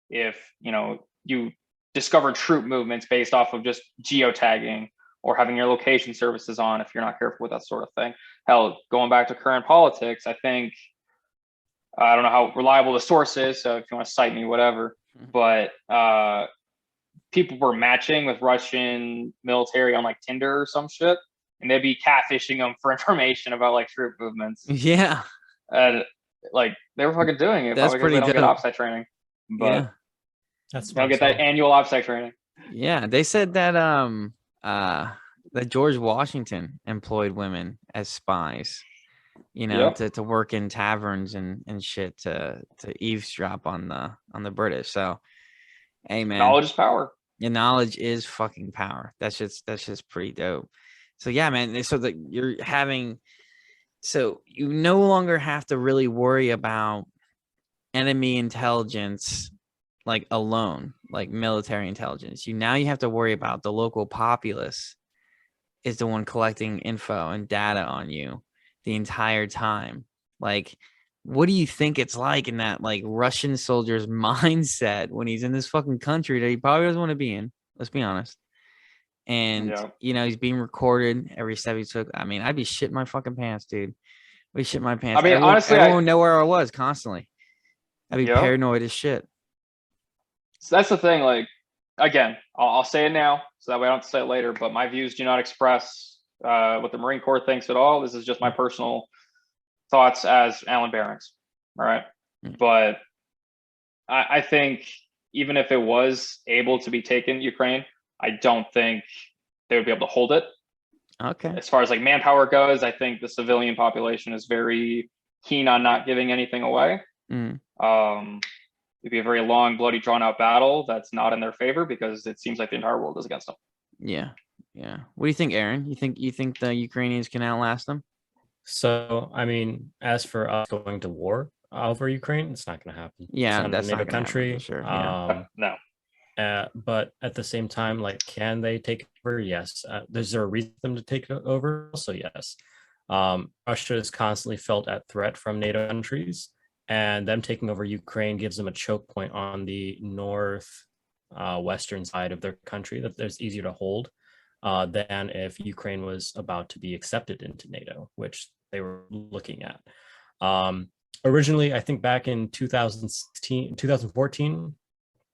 if, you discover troop movements based off of just geotagging or having your location services on if you're not careful with that sort of thing. Hell, going back to current politics, I think, I don't know how reliable the source is, so if you want to cite me, whatever, but people were matching with Russian military on like Tinder or some shit, and they'd be catfishing them for information about like troop movements. Yeah. Like they were fucking doing it. That's probably pretty because they don't dope. get OPSEC training, but That's they don't get that annual OPSEC training. Yeah, they said that that George Washington employed women as spies, to work in taverns and shit to eavesdrop on the British. So, hey man, Knowledge is power. Your knowledge is fucking power. That's just pretty dope. So yeah, man. So that you're having, so you no longer have to really worry about enemy intelligence like alone, like military intelligence. You have to worry about the local populace is the one collecting info and data on you the entire time. Like, what do you think it's like in that like Russian soldier's mindset when he's in this fucking country that he probably doesn't want to be in? Let's be honest. and Yeah. he's being recorded every step he took. I mean, I'd be shitting my fucking pants, dude. I'd be shitting my pants. I mean, everyone, honestly, everyone would know where I was constantly. I'd be yeah. paranoid as shit. So that's the thing. Like, again, I'll say it now, so that way I don't have to say it later. But my views do not express what the Marine Corps thinks at all. This is just my personal thoughts as Allen Behreandt. All right, but I think even if it was able to be taken, Ukraine, I don't think they would be able to hold it. Okay. As far as like manpower goes, I think the civilian population is very keen on not giving anything away. Mm. It'd be a very long, bloody, drawn-out battle that's not in their favor because it seems like the entire world is against them. Yeah. What do you think, Aaron? You think the Ukrainians can outlast them? So, I mean, as for us going to war over Ukraine, it's not going to happen. Yeah, it's not that's a NATO not gonna happen country. for sure. Yeah. No. But at the same time, like, can they take over? Yes. Is there a reason for them to take it over? Also, yes. Russia is constantly felt at threat from NATO countries, and them taking over Ukraine gives them a choke point on the western side of their country that there's easier to hold than if Ukraine was about to be accepted into NATO, which they were looking at. Originally, I think back in 2014,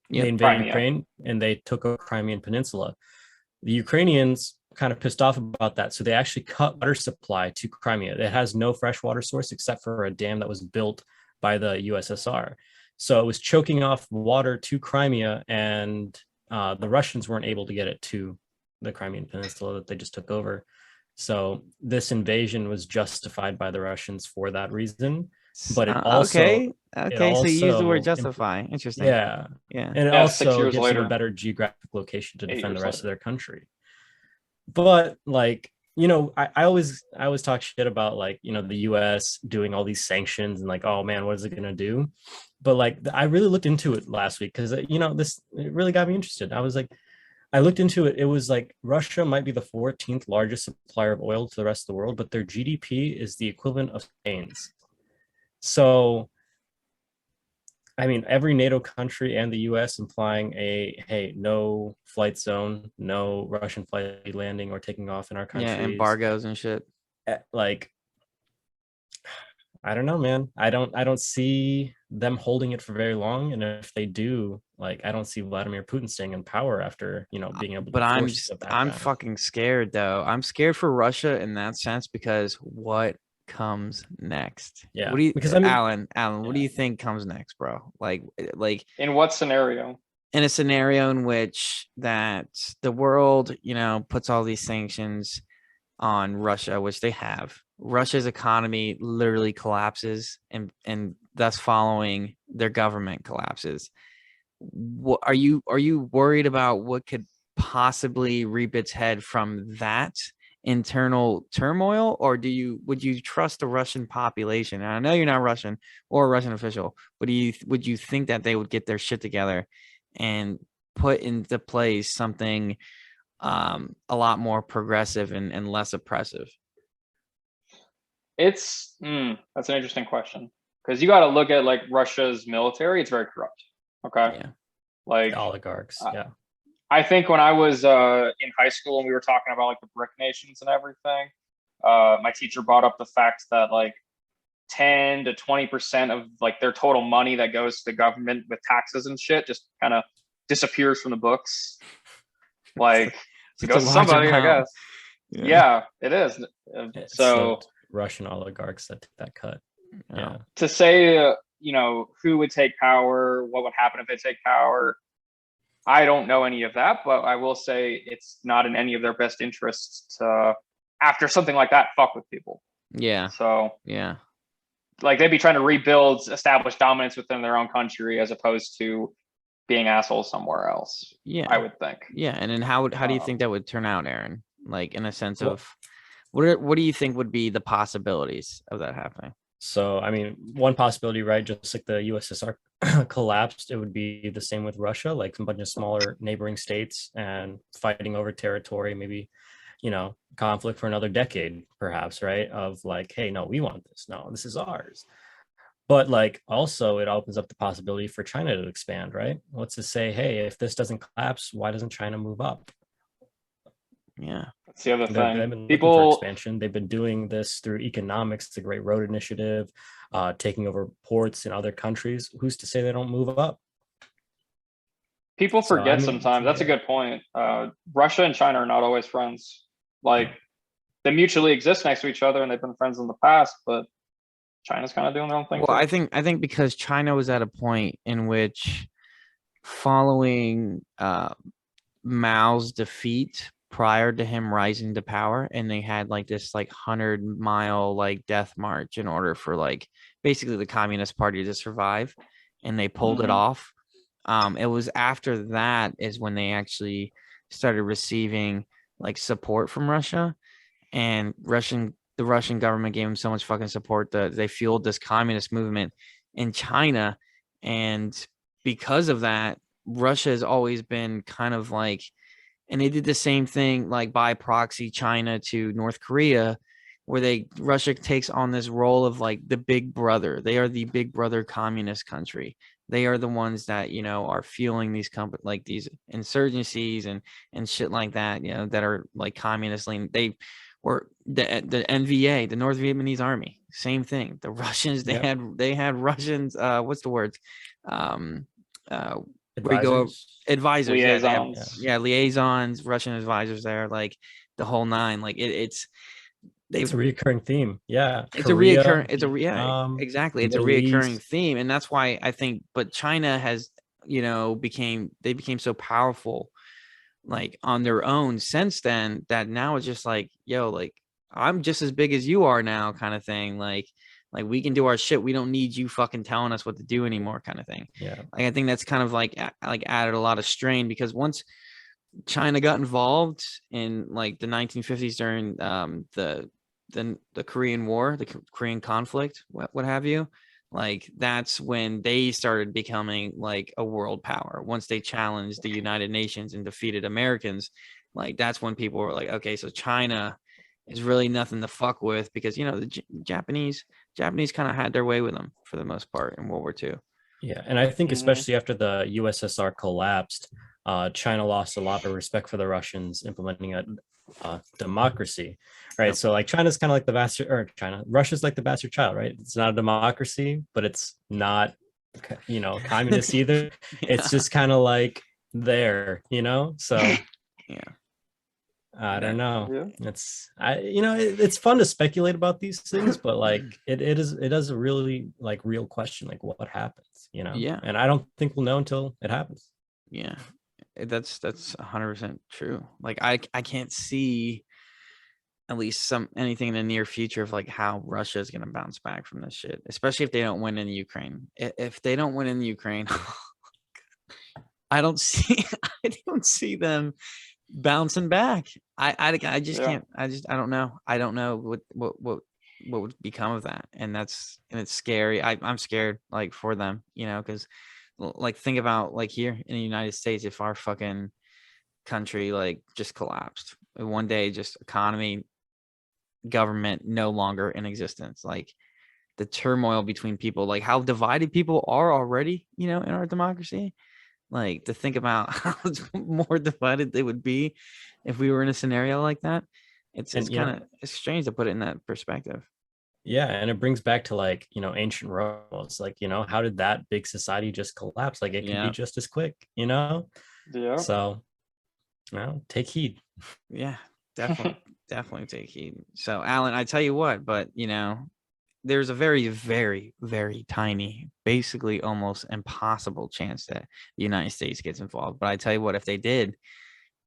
they invaded Crimea. Ukraine and they took over Crimean Peninsula. The Ukrainians kind of pissed off about that, so they actually cut water supply to Crimea. It has no fresh water source except for a dam that was built by the USSR. So it was choking off water to Crimea, and the Russians weren't able to get it to the Crimean Peninsula that they just took over. So this invasion was justified by the Russians for that reason. But it also okay. So you use the word justify. Interesting. Yeah. And it Yeah, also 6 years gives later. them a better geographic location to 8 defend the years rest later. of their country. But like, I always talk shit about like, the US doing all these sanctions and like, oh man, what is it gonna do? But like, I really looked into it last week because it really got me interested. I looked into it. It was like Russia might be the 14th largest supplier of oil to the rest of the world, but their GDP is the equivalent of Spain's. So, I mean, every NATO country and the US implying no flight zone, no Russian flight landing or taking off in our countries. Yeah, embargoes and shit. Like, I don't know, man. I don't see them holding it for very long. And if they do, like, I don't see Vladimir Putin staying in power after, being able to. But I'm fucking scared though. I'm scared for Russia in that sense because what comes next? Yeah. What do you, because I mean, Alan, what do you think comes next, bro? Like in what scenario? In a scenario in which that the world, puts all these sanctions on Russia, which they have. Russia's economy literally collapses and thus following their government collapses. What are you worried about what could possibly reap its head from that internal turmoil, or would you trust the Russian population? And I know you're not Russian or a Russian official, but would you think that they would get their shit together and put into place something a lot more progressive and less oppressive? That's an interesting question because you got to look at like Russia's military. It's very corrupt. Okay. Yeah. Like the oligarchs. Yeah. I think when I was in high school and we were talking about like the BRIC nations and everything, my teacher brought up the fact that like 10 to 20% of like their total money that goes to the government with taxes and shit just kind of disappears from the books. Like it goes to somebody, I guess. Yeah, it is. It's So Russian oligarchs that took that cut. Yeah. To say, who would take power, what would happen if they take power, I don't know any of that, but I will say it's not in any of their best interests to, after something like that, fuck with people. Yeah. So yeah, like they'd be trying to rebuild, establish dominance within their own country as opposed to being assholes somewhere else. Yeah, I would think. Yeah, and then how do you think that would turn out, Aaron? Like in a sense of what do you think would be the possibilities of that happening? So, I mean, one possibility, right? Just like the USSR collapsed, it would be the same with Russia, like a bunch of smaller neighboring states and fighting over territory, maybe, conflict for another decade, perhaps, right? Of like, hey, no, we want this. No, this is ours. But like also it opens up the possibility for China to expand, right? What's to say, hey, if this doesn't collapse, why doesn't China move up? Yeah. That's the other They've thing. been looking for People expansion. They've been doing this through economics, the Great Road Initiative, taking over ports in other countries. Who's to say they don't move up? people So, I forget mean, sometimes. That's a yeah. good point. Russia and China are not always friends. Like they mutually exist next to each other, and they've been friends in the past. But China's kind of doing their own thing Well, too. I think because China was at a point in which following Mao's defeat prior to him rising to power, and they had like this like 100-mile like death march in order for like basically the Communist Party to survive, and they pulled it Mhm. off. It was after that is when they actually started receiving like support from Russia, and the Russian government gave them so much fucking support that they fueled this communist movement in China. And because of that, Russia has always been kind of like, and they did the same thing like by proxy China to North Korea, where Russia takes on this role of like the big brother. They are the big brother communist country. They are the ones that are fueling these like these insurgencies and shit like that, that are like communist leaning. They were the NVA, the North Vietnamese Army, same thing. The Russians, they Yep. had Russians, what's the word? Where you go, Advisors. advisors. Yeah, they have Liaisons. liaisons, Russian advisors there, like the whole nine. Like it's It's they've a reoccurring theme. Yeah. it's a Korea, reoccurring exactly, it's a Middle reoccurring East. theme, and that's why I think. But China has became so powerful like on their own since then that now it's just like, yo, like I'm just as big as you are now, kind of thing. Like we can do our shit. We don't need you fucking telling us what to do anymore, kind of thing. Yeah. Like I think that's kind of like added a lot of strain, because once China got involved in like the 1950s during the Korean War, the Korean conflict, what have you. Like that's when they started becoming like a world power. Once they challenged the United Nations and defeated Americans, like that's when people were like, okay, so China is really nothing to fuck with, because the Japanese kind of had their way with them for the most part in World War II. Yeah. And I think Mhm. especially after the USSR collapsed, China lost a lot of respect for the Russians implementing a democracy, right? Yep. So like China's kind of like the bastard, or Russia's like the bastard child, right? It's not a democracy, but it's not, communist either. It's just kind of like there, So Yeah. I don't know. Yeah. It's fun to speculate about these things, but like it is a really like real question, like what happens, Yeah. And I don't think we'll know until it happens. Yeah. That's 100% true. Like I can't see at least anything in the near future of like how Russia is going to bounce back from this shit, especially if they don't win in Ukraine. If they don't win in Ukraine, I don't see I don't see them bouncing back. I just Yeah. can't. I don't know. I don't know what would become of that, and it's scary. I'm scared like for them, because like think about like here in the United States, if our fucking country like just collapsed one day, just economy, government no longer in existence, like the turmoil between people, like how divided people are already, in our democracy. Like to think about how more divided they would be if we were in a scenario like that. It's And kind of it's strange to put it in that perspective. yeah, and it brings back to like ancient Rome. It's like how did that big society just collapse? Like it could be Yeah. just as quick, Yeah. So take heed. Yeah, definitely take heed. So Alan, I tell you what, but there's a very, very, very tiny, basically almost impossible chance that the United States gets involved. But I tell you what, if they did,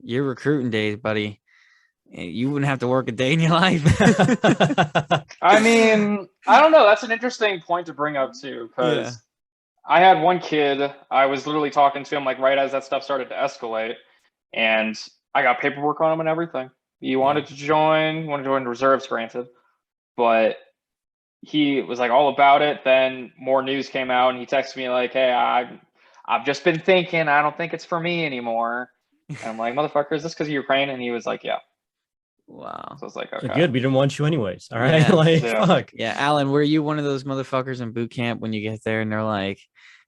your recruiting days, buddy, you wouldn't have to work a day in your life. I mean, I don't know. That's an interesting point to bring up too, because Yeah. I had one kid. I was literally talking to him like right as that stuff started to escalate, and I got paperwork on him and everything. He wanted to join the reserves, granted, but he was like all about it. Then more news came out, and he texted me like, "Hey, I've just been thinking. I don't think it's for me anymore." And I'm like, "Motherfucker, is this because of Ukraine?" And he was like, "Yeah." Wow. So I was like, So "Okay, good. We didn't want you anyways. All right. Yeah. Like Yeah. fuck. Yeah, Alan, were you one of those motherfuckers in boot camp when you get there and they're like,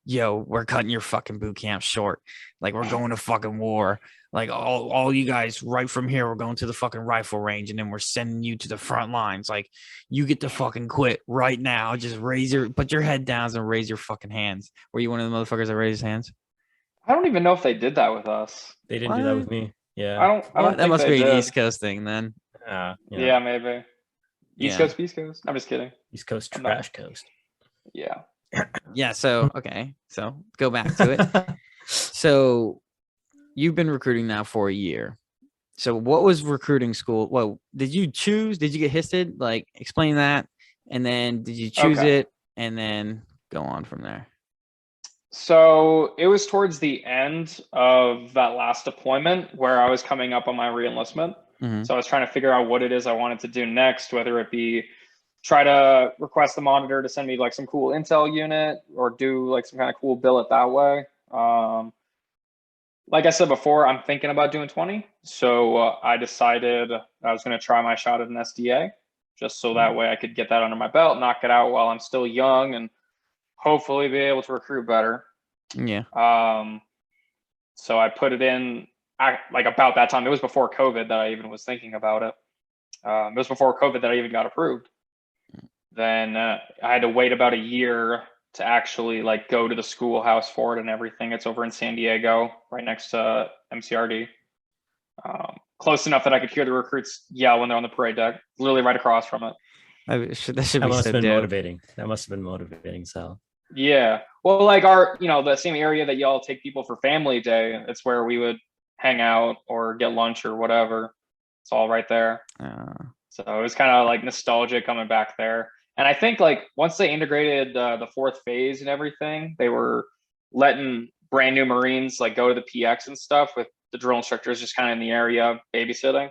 yo, we're cutting your fucking boot camp short. Like, we're going to fucking war. like all you guys right from here, we're going to the fucking rifle range, and then we're sending you to the front lines. Like, you get to fucking quit right now. Just put your head down and raise your fucking hands. Were you one of the motherfuckers that raised his hands? I don't even know if they did that with us. They didn't do that with What? me. I Yeah. don't. I What? don't That think must they be an did. East Coast thing then. Yeah, maybe. East Yeah. Coast, East Coast. I'm just kidding. East Coast, I'm not- trash coast. Yeah. Yeah. So okay. So go back to it. So you've been recruiting now for a year. So what was recruiting school? Well, did you choose? Did you get histed? Like, explain that. And then did you choose Okay. it? And then go on from there. So it was towards the end of that last deployment where I was coming up on my reenlistment. Mhm. So I was trying to figure out what it is I wanted to do next, whether it be try to request the monitor to send me like some cool intel unit or do like some kind of cool billet that way. Like I said before, I'm thinking about doing 20. So I decided I was going to try my shot at an SDA just so that way I could get that under my belt, knock it out while I'm still young, and hopefully be able to recruit better. Yeah. So I put it in like about that time. It was before COVID that I even was thinking about it. It was before COVID that I even got approved. Then I had to wait about a year to actually like go to the schoolhouse for it and everything. It's over in San Diego, right next to MCRD. Close enough that I could hear the recruits yell when they're on the parade deck, literally right across from it. That should That be must so have been dope. motivating. That must have been motivating, Sal. Yeah. Well, like the same area that y'all take people for family day, it's where we would hang out or get lunch or whatever. It's all right there. So it was kind of like nostalgic coming back there. And I think like once they integrated the fourth phase and everything, they were letting brand new Marines like go to the PX and stuff with the drill instructors just kind of in the area babysitting.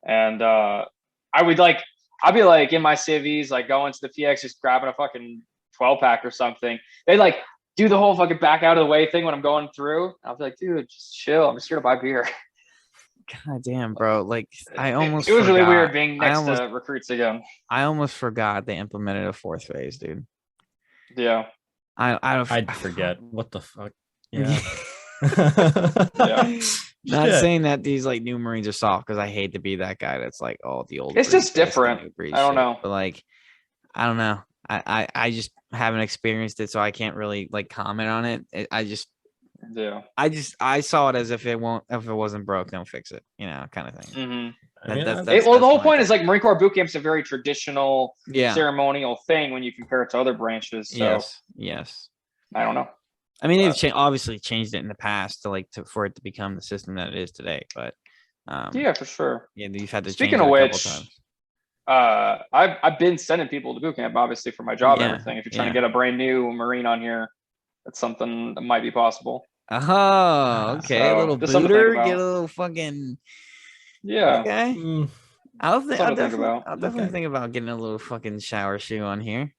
And I'd be like in my civvies, like going to the PX, just grabbing a fucking 12 pack or something. They like do the whole fucking back out of the way thing when I'm going through. I'll be like, dude, just chill. I'm just here to buy beer. God damn, bro. Like, I almost it was really forgot. weird being next almost, to recruits again. I almost forgot they implemented a fourth phase, dude. Yeah. I'd forget. What the fuck? Yeah. Yeah. Not Shit. saying that these like new Marines are soft, because I hate to be that guy that's like, oh, the old. It's breed just this, the different. new breed I don't shit. know. But like, I don't know. I just haven't experienced it, so I can't really like comment on it. Yeah. I saw it as if it wasn't broke, don't fix it, kind of thing. Mm-hmm. I mean, That's The whole my point is thing. like Marine Corps boot camp's a very traditional Yeah. ceremonial thing when you compare it to other branches. So Yes. I don't know. I mean, they've But- obviously changed it in the past for it to become the system that it is today. But Yeah, for sure. yeah, you've had to Speaking change it of a couple which, times. I've been sending people to boot camp, obviously, for my job and Yeah, everything. If you're trying yeah. to get a brand new Marine on here, that's something that might be possible. Oh, okay. A So, little just something to think booter, get a about. little fucking. Yeah. Okay. Mm, I'll Something to think about. definitely Okay. think about getting a little fucking shower shoe on here.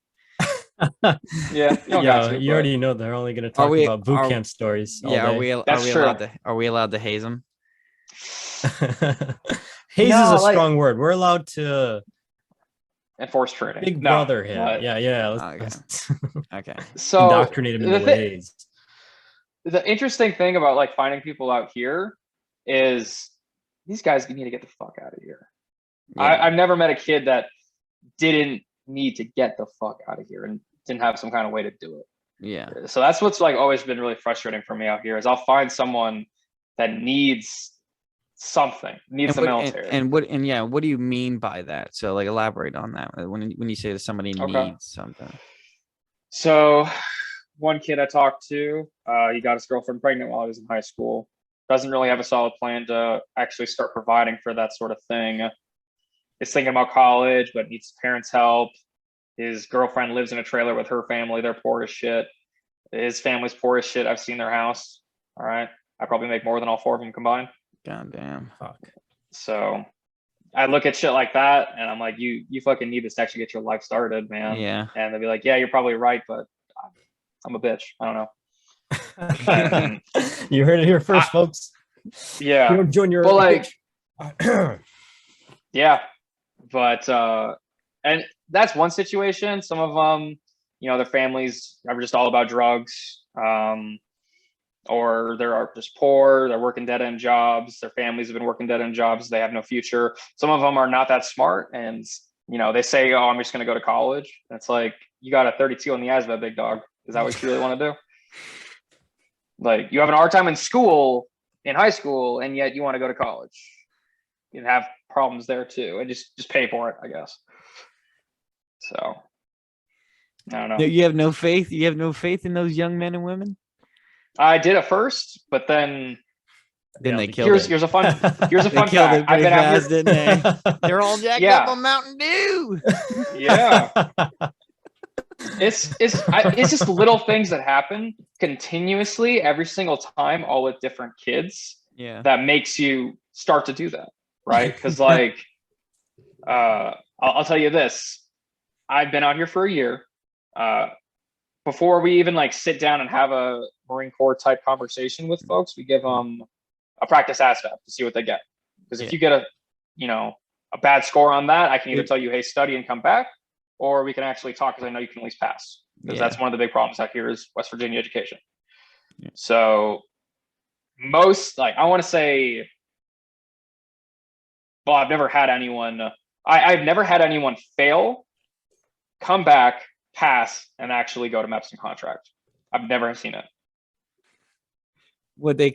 Yeah. You don't got to, you but- already know they're only going to talk we- about boot are- camp stories. Yeah, all day. That's true. Are we allowed to haze them? Haze No, is a like- strong word. We're allowed to Enforced training. big No, brother him. but- Yeah. Okay. Okay. So Indoctrinate him in the thi- ways. the interesting thing about like finding people out here is these guys need to get the fuck out of here. Yeah. I've never met a kid that didn't need to get the fuck out of here and didn't have some kind of way to do it. Yeah. So that's what's like always been really frustrating for me out here is I'll find someone that needs something, needs the military. What do you mean by that? So like elaborate on that when you say that somebody Okay. needs something. So one kid I talked to, he got his girlfriend pregnant while he was in high school. Doesn't really have a solid plan to actually start providing for that sort of thing. Is thinking about college, but needs parents' help. His girlfriend lives in a trailer with her family. They're poor as shit. His family's poor as shit. I've seen their house. All right. I probably make more than all four of them combined. God damn. Fuck. So I look at shit like that and I'm like, you fucking need this to actually get your life started, man. Yeah. And they'll be like, yeah, you're probably right, but I'm a bitch. I don't know. You heard it here first, folks. Yeah. You don't join your Well, like, bitch. yeah. But and that's one situation. Some of them, their families are just all about drugs. or they're just poor, they're working dead-end jobs, their families have been working dead-end jobs, they have no future. Some of them are not that smart, and they say, oh, I'm just going to go to college. And it's like, you got a 32 on the ASVAB, big dog. Is that what you really want to do? Like, you have an hard time in school, in high school, and yet you want to go to college. You have problems there too, and just pay for it, I guess. So I don't know. You have no faith. You have no faith in those young men and women. I did at first, but then they killed it. Here's a fun fact. I've been out here, didn't they? They're all jacked Yeah. up on Mountain Dew. Yeah. It's just little things that happen continuously every single time, all with different kids. Yeah. That makes you start to do that, right? Because like, I'll tell you this. I've been out here for a year. Before we even like sit down and have a Marine Corps type conversation with folks, we give them a practice ASVAB to see what they get. Because if you get a bad score on that, I can either tell you, hey, study and come back, or we can actually talk, because I know you can at least pass. Because that's one of the big problems out here is West Virginia education. Yeah. So most, like, I want to say, well, I've never had anyone, I've never had anyone fail, come back, pass, and actually go to MEPS and contract. I've never seen it. Would they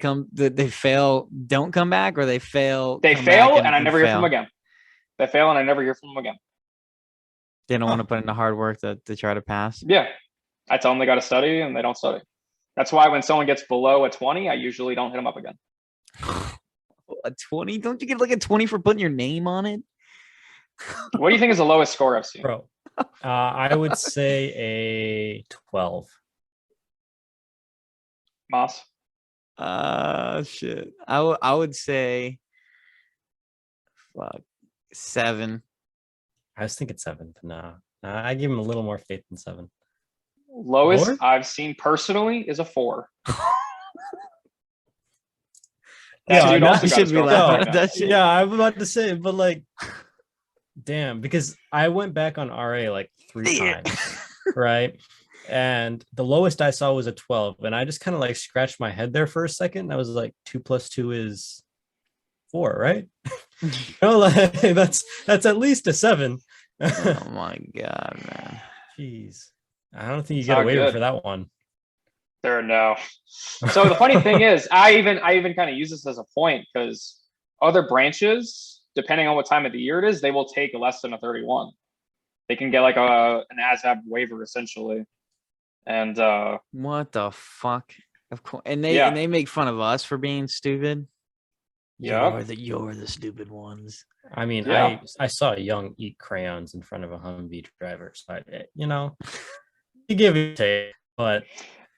fail, don't come back, or they fail? They fail, and I never hear from them again. They fail, and I never hear from them again. They don't want to put in the hard work to try to pass. Yeah, I tell them they got to study, and they don't study. That's why when someone gets below a 20, I usually don't hit them up again. A 20? Don't you get like a 20 for putting your name on it? What do you think is the lowest score I've seen? Bro, I would say a 12. Moss? Shit. I would say, fuck, 7. I was thinking 7, but no. I give him a little more faith than 7. Lowest 4? I've seen personally is a 4. Yeah, dude also got should his be girlfriend laughing right at now. that shit. Yeah, I'm about to say, but like, damn, because I went back on RA like 3 times, right? And the lowest I saw was a 12, and I just kind of like scratched my head there for a second. I was like, 2 + 2 is 4, right? Like, that's at least a 7. Oh my god, man. Jeez, I don't think you It's get a not waiver good. for that one. There, no. So the funny thing is, I even kind of use this as a point, because other branches, depending on what time of the year it is, they will take less than a 31. They can get like an ASVAB waiver essentially. And What the fuck? Of course, and they make fun of us for being stupid. Yeah. You're the stupid ones. I mean, Yeah. I saw a young eat crayons in front of a Humvee driver, so you give it a take, but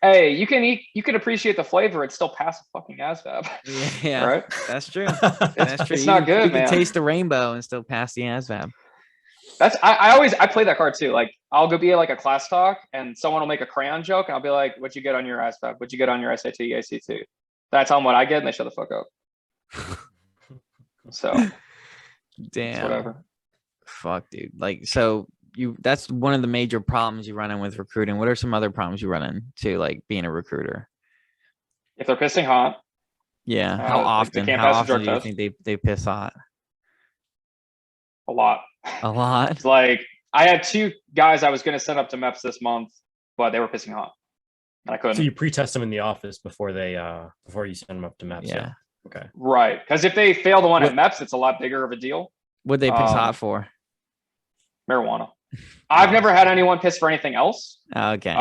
hey, you can appreciate the flavor and still pass a fucking ASVAB. Yeah, Right? that's true. That's true. It's not good, You man. can taste the rainbow and still pass the ASVAB. That's I play that card too. Like, I'll go be at like a class talk, and someone will make a crayon joke, and I'll be like, "What'd you get on your ASVAB? What'd you get on your SAT, ACT?" Then I tell them what I get, and they shut the fuck up. So Damn. whatever. Fuck, dude. Like, so that's one of the major problems you run in with recruiting. What are some other problems you run into, like being a recruiter? If they're pissing hot, Yeah. Like, How they often? can't How pass the often drug do you test. think they piss hot? a lot. A lot. It's like, I had 2 guys I was going to send up to MEPS this month, but they were pissing hot, and I couldn't. so you pre-test them in the office before you send them up to MEPS. Yeah. Okay. Right, because if they fail the one at What- MEPS, it's a lot bigger of a deal. What'd they piss hot for? Marijuana. I've never had anyone piss for anything else. Okay.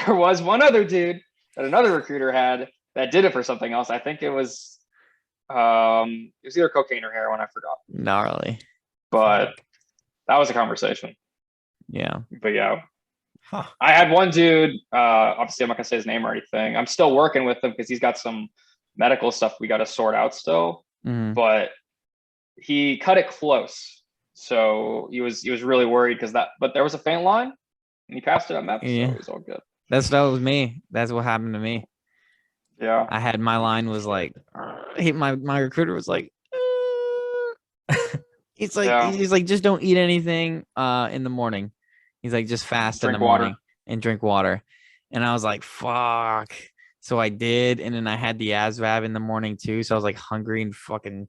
There was one other dude that another recruiter had that did it for something else. I think it was either cocaine or heroin. I forgot, Gnarly. but that was a conversation. Yeah. But yeah, Huh. I had one dude. Obviously, I'm not gonna say his name or anything. I'm still working with him because he's got some medical stuff we got to sort out still. Mhm. But he cut it close, so he was really worried but there was a faint line, and he passed it at MEPS, Yeah. so it was all good. That was me. That's what happened to me. Yeah. I had my line was like, my recruiter was like, he's like, Yeah. he's like, just don't eat anything in the morning. He's like, just fast in Drink the water. morning and drink water. And I was like, fuck. So I did, and then I had the ASVAB in the morning too. So I was like hungry and fucking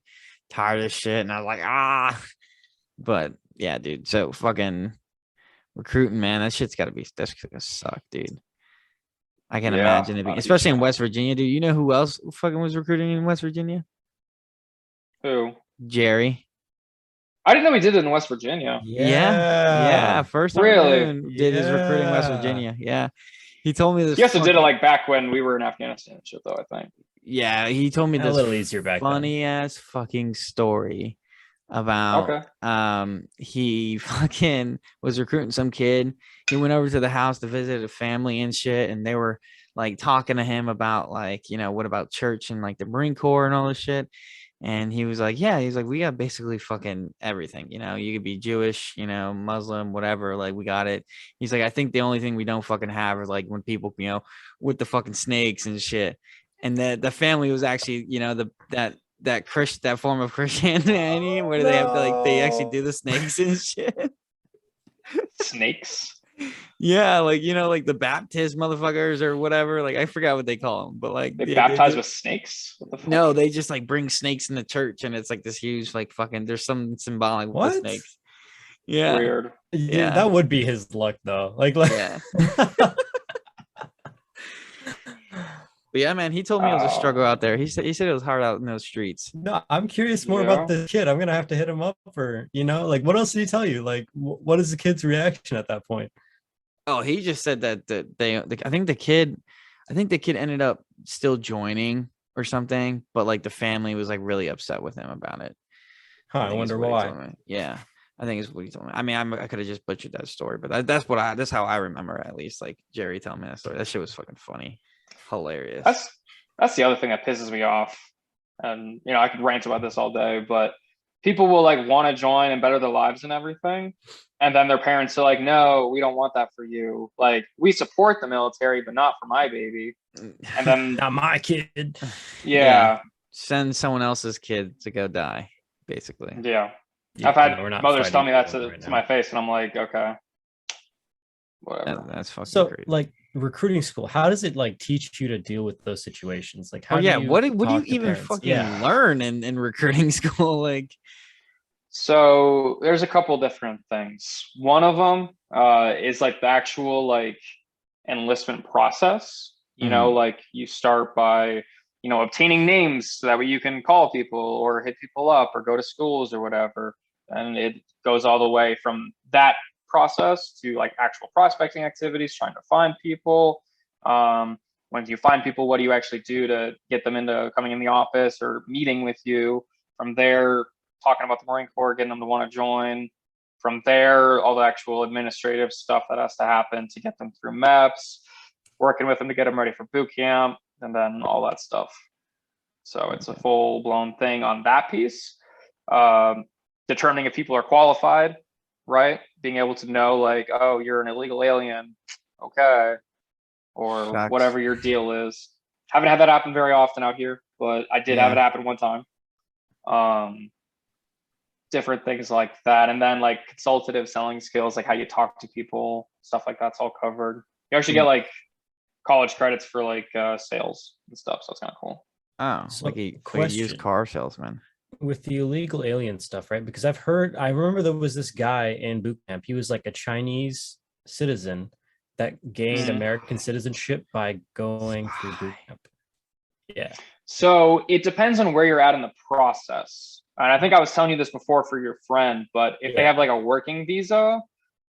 tired of shit, and I was like, ah. But yeah, dude. So fucking recruiting, man, that's gonna suck, dude. I can Yeah, imagine it being, not a huge especially in fan. West Virginia, dude. You know who else fucking was recruiting in West Virginia? Who? Jerry. I didn't know he did it in West Virginia. Yeah, yeah. Yeah. First time Really? Moon did his recruiting in West Yeah. Virginia. Yeah, he told me this He also did it fucking like back when we were in Afghanistan and shit, though, I think. yeah. He told me A this little easier back then. funny ass fucking story about Okay. he fucking was recruiting some kid. He went over to the house to visit a family and shit, and they were like talking to him about like, you know, what about church and like the Marine Corps and all this shit. And he was like, yeah, he's like, we got basically fucking everything. You know, you could be Jewish, you know, Muslim, whatever. Like, we got it. He's like, I think the only thing we don't fucking have is like when people, you know, with the fucking snakes and shit. And the family was actually, you know, that form of Christianity where they have to like they actually do the snakes and shit. Snakes. Yeah, like, you know, like the Baptist motherfuckers or whatever. Like I forgot what they call them, but like They yeah, baptize with snakes? What the fuck? no, they just like bring snakes in the church, and it's like this huge like fucking. There's some symbolic with the What? snakes. Yeah, Weird. Yeah, yeah, that would be his luck though. Like yeah. But yeah, man, he told me it was a struggle out there. He said it was hard out in those streets. No, I'm curious more Yeah. about the kid. I'm gonna have to hit him up for, you know, like what else did he tell you? Like what is the kid's reaction at that point? Oh, he just said that I think the kid ended up still joining or something, but like the family was like really upset with him about it. Huh, I think is wonder what he why. told me. Yeah, I think is what he told me. I mean, I could have just butchered that story, but that's how I remember it, at least. Like Jerry telling me that story. That shit was fucking funny, hilarious. That's the other thing that pisses me off. And you know, I could rant about this all day, but people will like want to join and better their lives and everything. And then their parents are like, no, we don't want that for you. Like, we support the military, but not for my baby. And then Not my kid. yeah. Send someone else's kid to go die, basically. Yeah. Yeah, I've had no, we're not mothers tell fighting me that for it to, right to now. my face, and I'm like, okay. Whatever. That's fucking So crazy. like recruiting school, how does it like teach you to deal with those situations? Like how Oh yeah, do you what do you talk to even parents? fucking Yeah. learn in recruiting school? Like, So there's a couple different things. One of them is like the actual like enlistment process. You know, like you start by, you know, obtaining names so that way you can call people or hit people up or go to schools or whatever. And it goes all the way from that process to like actual prospecting activities, trying to find people. When you find people, what do you actually do to get them into coming in the office or meeting with you? From there, talking about the Marine Corps, getting them to want to join. From there, all the actual administrative stuff that has to happen to get them through MEPS, working with them to get them ready for boot camp, and then all that stuff. So it's a full blown thing on that piece. Determining if people are qualified, right? Being able to know like, oh, you're an illegal alien, okay, or Shucks. whatever your deal is. Haven't had that happen very often out here, but I did have it happen one time. Different things like that, and then like consultative selling skills, like how you talk to people, stuff like that's all covered. You actually get like college credits for like sales and stuff, so it's kind of cool. oh, So, like a used question. car salesman. With the illegal alien stuff, right? Because I remember there was this guy in boot camp. He was like a Chinese citizen that gained American citizenship by going through boot camp. Yeah. So it depends on where you're at in the process. And I think I was telling you this before for your friend, but if they have like a working visa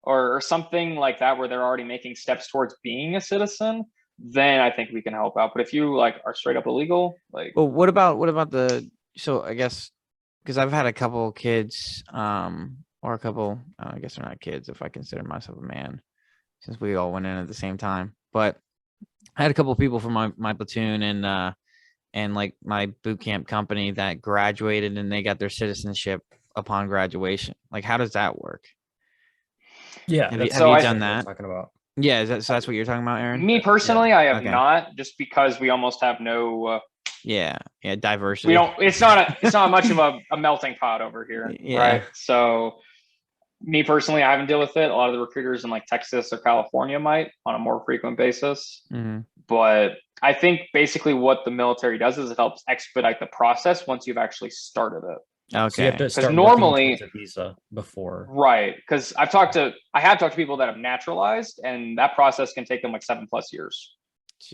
or something like that, where they're already making steps towards being a citizen, then I think we can help out. But if you like are straight up illegal, like, Well, what about so I guess, because I've had a couple kids, or a couple, I guess they're not kids if I consider myself a man, since we all went in at the same time. But I had a couple of people from my platoon and like my boot camp company that graduated and they got their citizenship upon graduation. Like, how does that work? Yeah. Have you So I- done what I'm that? talking about. Yeah, so that's what you're talking about, Aaron? me personally, I have Okay. not, just because we almost have no. Yeah, diversity. We don't. It's not much of a melting pot over here, Yeah. right? So Me personally, I haven't dealt with it. A lot of the recruiters in like Texas or California might on a more frequent basis. Mhm. But I think basically what the military does is it helps expedite the process once you've actually started it. So you have Okay. to start normally- working towards a visa before. Right. Because I have talked to people that have naturalized, and that process can take them like 7+ years.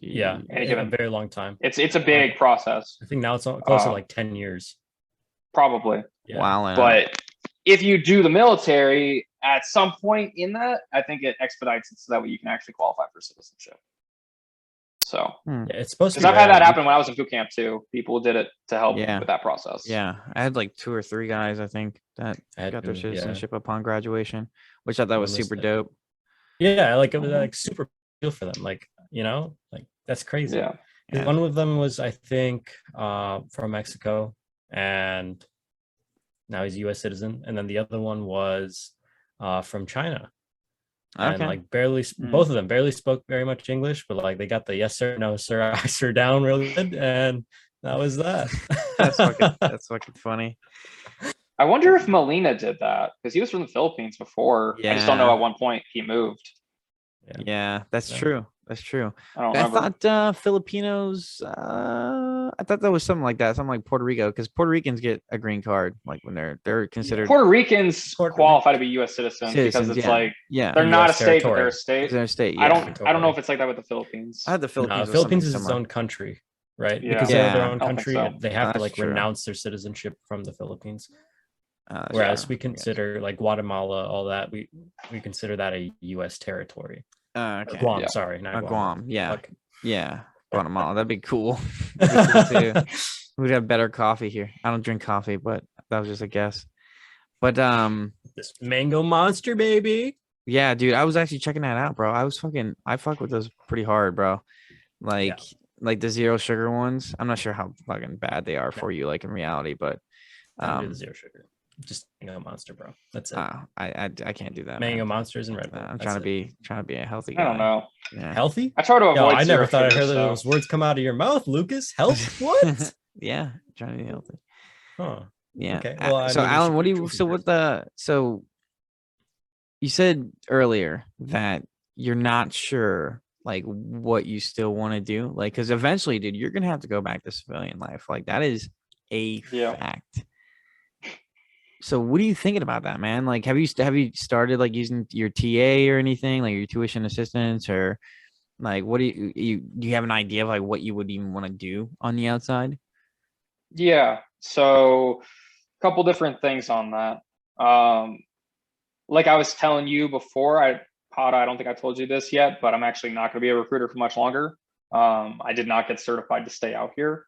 Yeah, Any a given- very long time. It's a big process, I think now it's closer to like 10 years. probably. Yeah. Wow. But if you do the military at some point in that, I think it expedites it so that way you can actually qualify for citizenship. So, Yeah, it's supposed to because be I've had rare. that happen when I was in boot camp too. People did it to help Yeah. with that process. Yeah, I had like 2 or 3 guys, I think, that I had got their to, yeah. citizenship upon graduation, which I thought was super Enlisted. dope. Yeah, like it was like super deal for them. Like, like that's crazy. Yeah. Yeah. One of them was, I think, from Mexico, and now he's a U.S. citizen. And then the other one was from China, and Okay. like barely, both of them barely spoke very much English, but like they got the yes sir, no sir, I sir down really good, and that was that. That's fucking funny. I wonder if Molina did that because he was from the Philippines before. I just don't know Yeah. at one point he moved. Yeah, that's Yeah. true. That's true. I don't I remember. thought Filipinos. I thought that was something like that, something like Puerto Rico, because Puerto Ricans get a green card, like when they're considered Puerto Ricans Puerto qualify to be U.S. citizens because citizens. it's Yeah, like yeah, they're not a US state, but they're territory. a state. they're a state. I Yeah. don't know if it's like that with the Philippines. I had the No, Philippines. was Philippines something is its similar. own country, right? Yeah. Because they're their Yeah. own I don't think country, so. they have to That's like true. renounce their citizenship from the Philippines. That's Whereas true, we I guess. consider like Guatemala, all that, we consider that a U.S. territory. Or Okay. Guam, Yeah. sorry, not Guam. Guam. Yeah. Fuck. Yeah. Guatemala. That'd be cool. That'd be cool too. We'd have better coffee here. I don't drink coffee, but that was just a guess. But This mango monster, baby. yeah, dude, I was actually checking that out, bro. I fuck with those pretty hard, bro. Like the zero sugar ones. I'm not sure how fucking bad they are for you, like in reality, but Don't do the zero sugar. Just mango monster, bro. That's it. I can't do that. Mango man. monsters and Red Bull. I'm That's trying it. to be a healthy guy. I don't know. Yeah. Healthy? I try to Yo, avoid. I never zero thought I sugar heard stuff. those words come out of your mouth, Lucas. Health? What? Yeah, trying to be healthy. Huh. Yeah. Okay, well, I so need to Alan, what do switch you with so you what so you said earlier that you're not sure like what you still want to do, like because eventually, dude, you're gonna have to go back to civilian life. Like that is a Yeah. fact. So what are you thinking about that, man? Like have you started like using your TA or anything, like your tuition assistance, or like what do you have an idea of like what you would even want to do on the outside? Yeah. So a couple different things on that. Like I was telling you before, I don't think I told you this yet, but I'm actually not going to be a recruiter for much longer. I did not get certified to stay out here.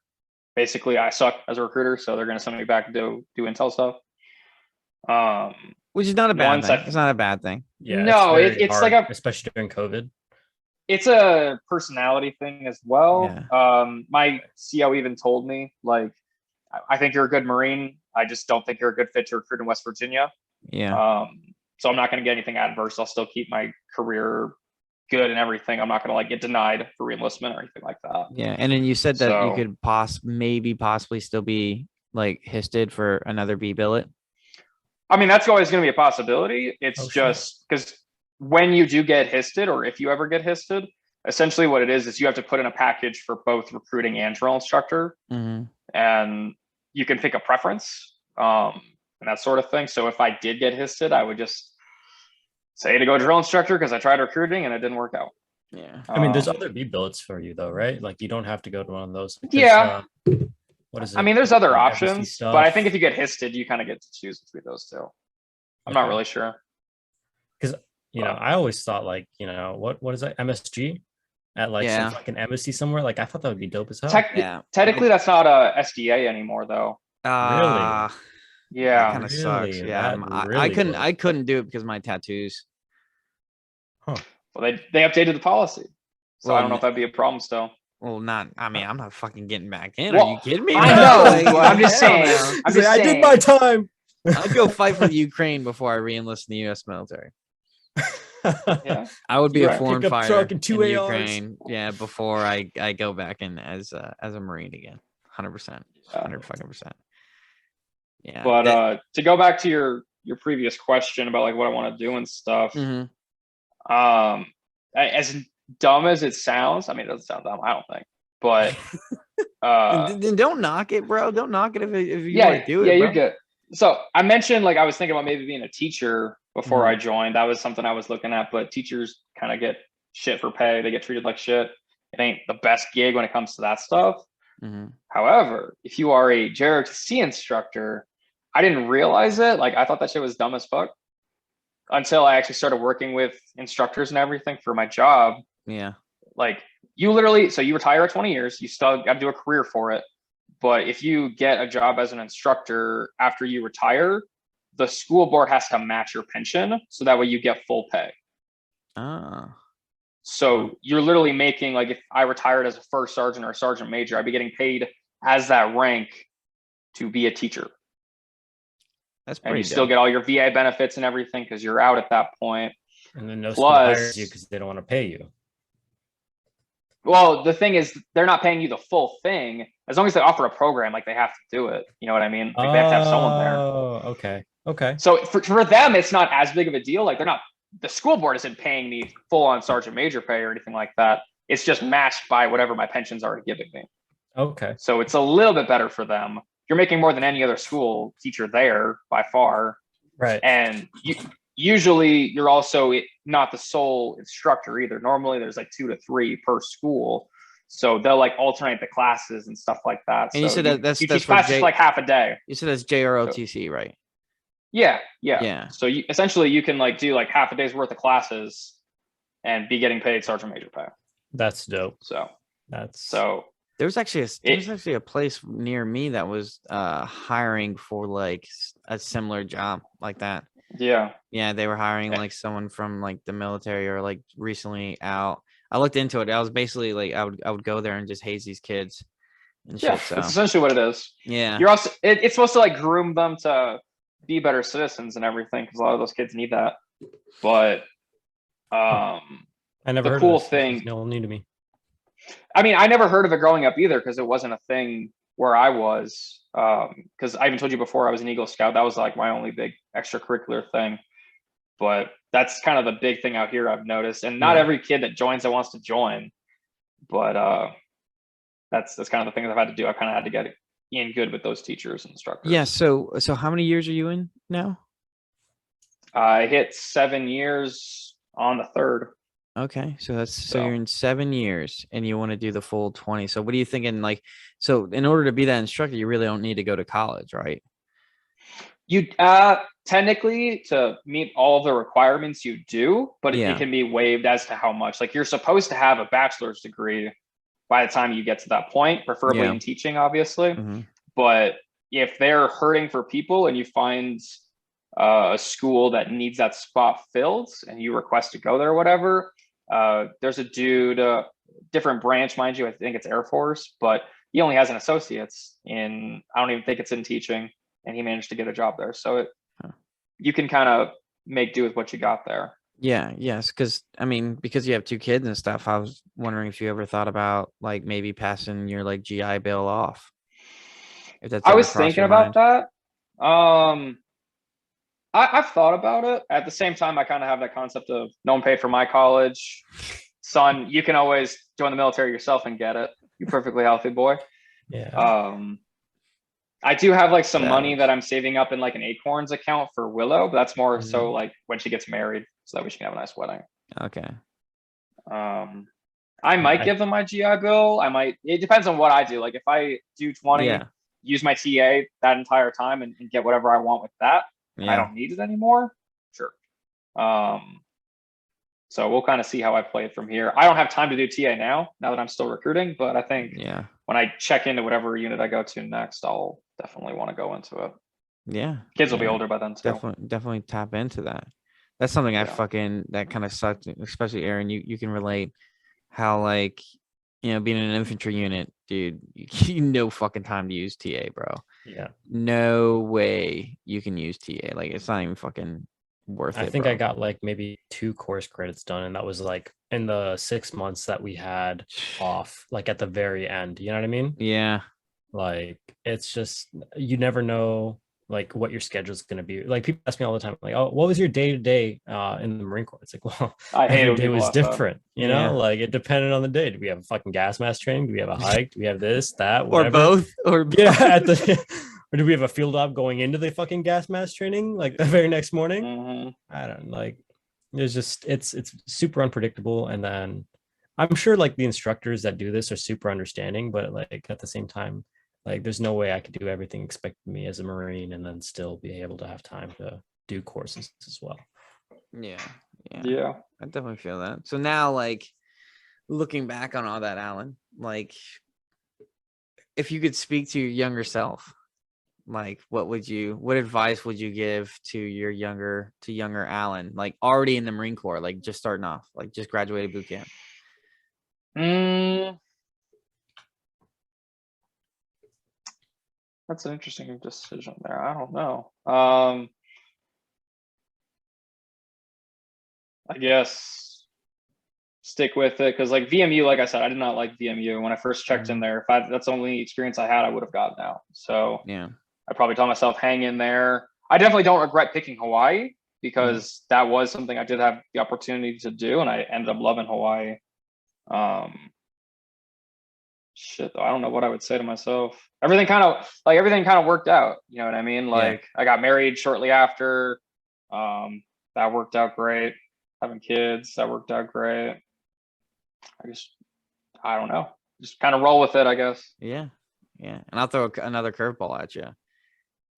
Basically, I suck as a recruiter, so they're going to send me back to do intel stuff. Which is not a bad once thing. I- It's not a bad thing. Yeah. No, very it's like hard, a- especially during COVID. It's a personality thing as well. Yeah. My CO even told me, like, I think you're a good Marine. I just don't think you're a good fit to recruit in West Virginia. Yeah. So I'm not going to get anything adverse. I'll still keep my career good and everything. I'm not going to like get denied for reenlistment or anything like that. Yeah. And then you said that you So- could possibly still be like histed for another B billet. I mean, that's always going to be a possibility. It's Oh, sure. just because when you do get histed, or if you ever get histed, essentially what it is you have to put in a package for both recruiting and drill instructor, Mm-hmm. and you can pick a preference and that sort of thing. So if I did get histed, I would just say to go drill instructor because I tried recruiting and it didn't work out. Yeah. I mean, there's Um, other B billets for you though, right? Like you don't have to go to one of those. There's, Yeah. What is it? I mean, there's other Like, FSC options, stuff. but I think if you get histed, you kind of get to choose between those two. I'm not Okay. really sure. You know, I always thought like, what is that? MSG at like Yeah. some fucking embassy somewhere. Like I thought that would be dope as hell. Yeah. Technically, that's not a SDA anymore, though. That Yeah. kind of Really? sucks. Yeah. That I really couldn't blows. I couldn't do it because of my tattoos. Well, they updated the policy, so I Well, don't know if that'd be a problem still. Well, I mean, I'm not fucking getting back in. Well, Are you kidding me? I bro? know. Like, I'm just hell saying. no. I'm He's like, just I saying. did my time. I'd go fight for the Ukraine before I re-enlist in the U.S. military. Yeah. I would be Right. a foreign Pick up fighter truck and two in ARs. Ukraine. Yeah, before I go back in as a Marine again. 100%. 100 fucking percent. Yeah. But to go back to your your previous question about like what I want to do and stuff. Mhm. As dumb as it sounds, I mean, it doesn't sound dumb, I don't think, but Then don't knock it, bro. Don't knock it if you want to do it, yeah, bro. you're good. So I mentioned like I was thinking about maybe being a teacher before I joined. That was something I was looking at, but teachers kind of get shit for pay. They get treated like shit. It ain't the best gig when it comes to that stuff. However, if you are a JROTC instructor, I didn't realize it. Like I thought that shit was dumb as fuck until I actually started working with instructors and everything for my job. Yeah. Like you literally, so you retire at 20 years, you still got to do a career for it. But if you get a job as an instructor after you retire, the school board has to match your pension. So that way you get full pay. Ah. So you're literally making, like if I retired as a first sergeant or a sergeant major, I'd be getting paid as that rank to be a teacher. That's and pretty you still dope. get all your VA benefits and everything because you're out at that point. And then no school hires you because they don't want to pay you. Well, the thing is, they're not paying you the full thing. As long as they offer a program, like they have to do it. You know what I mean? Like they have to have someone there. Oh, okay. Okay. So for them, it's not as big of a deal. Like they're not, the school board isn't paying me full on sergeant major pay or anything like that. It's just matched by whatever my pension's already giving me. Okay. So it's a little bit better for them. You're making more than any other school teacher there by far. Right. And usually you're also not the sole instructor either. Normally there's like 2 to 3 per school. So they'll like alternate the classes and stuff like that. And you said that that's teach classes for like half a day. You said that's JROTC, right? Yeah. Yeah. So essentially you can like do like half a day's worth of classes and be getting paid sergeant major pay. That's dope. So that's There's actually a place near me that was hiring for like a similar job like that. Yeah, they were hiring like someone from like the military or like recently out. I looked into it. I was basically like I would go there and just haze these kids and shit. So that's essentially what it is. Yeah, you're also it's supposed to like groom them to be better citizens and everything because a lot of those kids need that. But I never heard cool of this. thing. No new to me. I mean, I never heard of it growing up either because it wasn't a thing where I was. Because I even told you before I was an Eagle Scout. That was like my only big extracurricular thing. But that's kind of the big thing out here I've noticed. And not every kid that joins that wants to join. But that's kind of the thing that I've had to do. I kind of had to get in good with those teachers and instructors. Yeah. So how many years are you in now? I hit 7 years on the 3rd. Okay, so you're in 7 years and you want to do the full 20. So what are you thinking? Like, so in order to be that instructor, you really don't need to go to college, right? You technically to meet all the requirements you do, but it can be waived as to how much. Like you're supposed to have a bachelor's degree by the time you get to that point, preferably in teaching, obviously. But if they're hurting for people and you find a school that needs that spot filled and you request to go there or whatever, there's a dude, different branch, mind you, I think it's Air Force, but he only has an associate's in, I don't even think it's in teaching, and he managed to get a job there. So you can kind of make do with what you got there. Yes, because I mean, because you have 2 kids and stuff, I was wondering if you ever thought about like maybe passing your like GI Bill off. If that's I was thinking about that. I've thought about it. At the same time, I kind of have that concept of no one paid for my college. Son, you can always join the military yourself and get it. You perfectly healthy boy. Yeah. I do have like some money that I'm saving up in like an Acorns account for Willow, but that's more so like when she gets married, so that we can have a nice wedding. Okay. I might give them my GI Bill. I might. It depends on what I do. Like if I do 20, use my TA that entire time and get whatever I want with that. I don't need it anymore. Sure. So we'll kind of see how I play it from here. I don't have time to do TA now that I'm still recruiting, but I think when I check into whatever unit I go to next, I'll definitely want to go into it. Yeah. Kids will be older by then too. Definitely tap into that. That's something that kind of sucked, especially Aaron, you can relate how like, being in an infantry unit, dude, you no fucking time to use TA, bro. Yeah. No way you can use TA. Like it's not even fucking worth it. I think bro. I got like maybe 2 course credits done, and that was like in the 6 months that we had off, like at the very end. You know what I mean? Yeah. Like it's just, you never know like what your schedule is going to be. Like people ask me all the time, like, oh, what was your day to day in the Marine Corps? It's like, well, I hate every when day people was ask that. different, you Yeah. know, like it depended on the day. Do we have a fucking gas mask training? Do we have a hike? Do we have this, that, Or whatever? both, or Yeah, at the or do we have a field op going into the fucking gas mask training like the very next morning? Mhm. I don't like. There's just it's super unpredictable, and then I'm sure like the instructors that do this are super understanding, but like at the same time, like there's no way I could do everything expected of me as a Marine and then still be able to have time to do courses as well. yeah, Yeah. I definitely feel that. So now, like, looking back on all that, Alan, like, if you could speak to your younger self, like, what advice would you give to younger Alan, like already in the Marine Corps, like just starting off, like just graduated boot camp? That's an interesting decision there. I don't know. I guess stick with it, because like VMU, like I said, I did not like VMU when I first checked in there. That's the only experience I had, I would have gotten out. So Yeah. I probably told myself, hang in there. I definitely don't regret picking Hawaii, because that was something I did have the opportunity to do, and I ended up loving Hawaii. Shit, though, I don't know what I would say to myself. Everything kind of worked out. You know what I mean? Like I got married shortly after. That worked out great. Having kids, that worked out great. I don't know. Just kind of roll with it, I guess. Yeah. And I'll throw another curveball at you.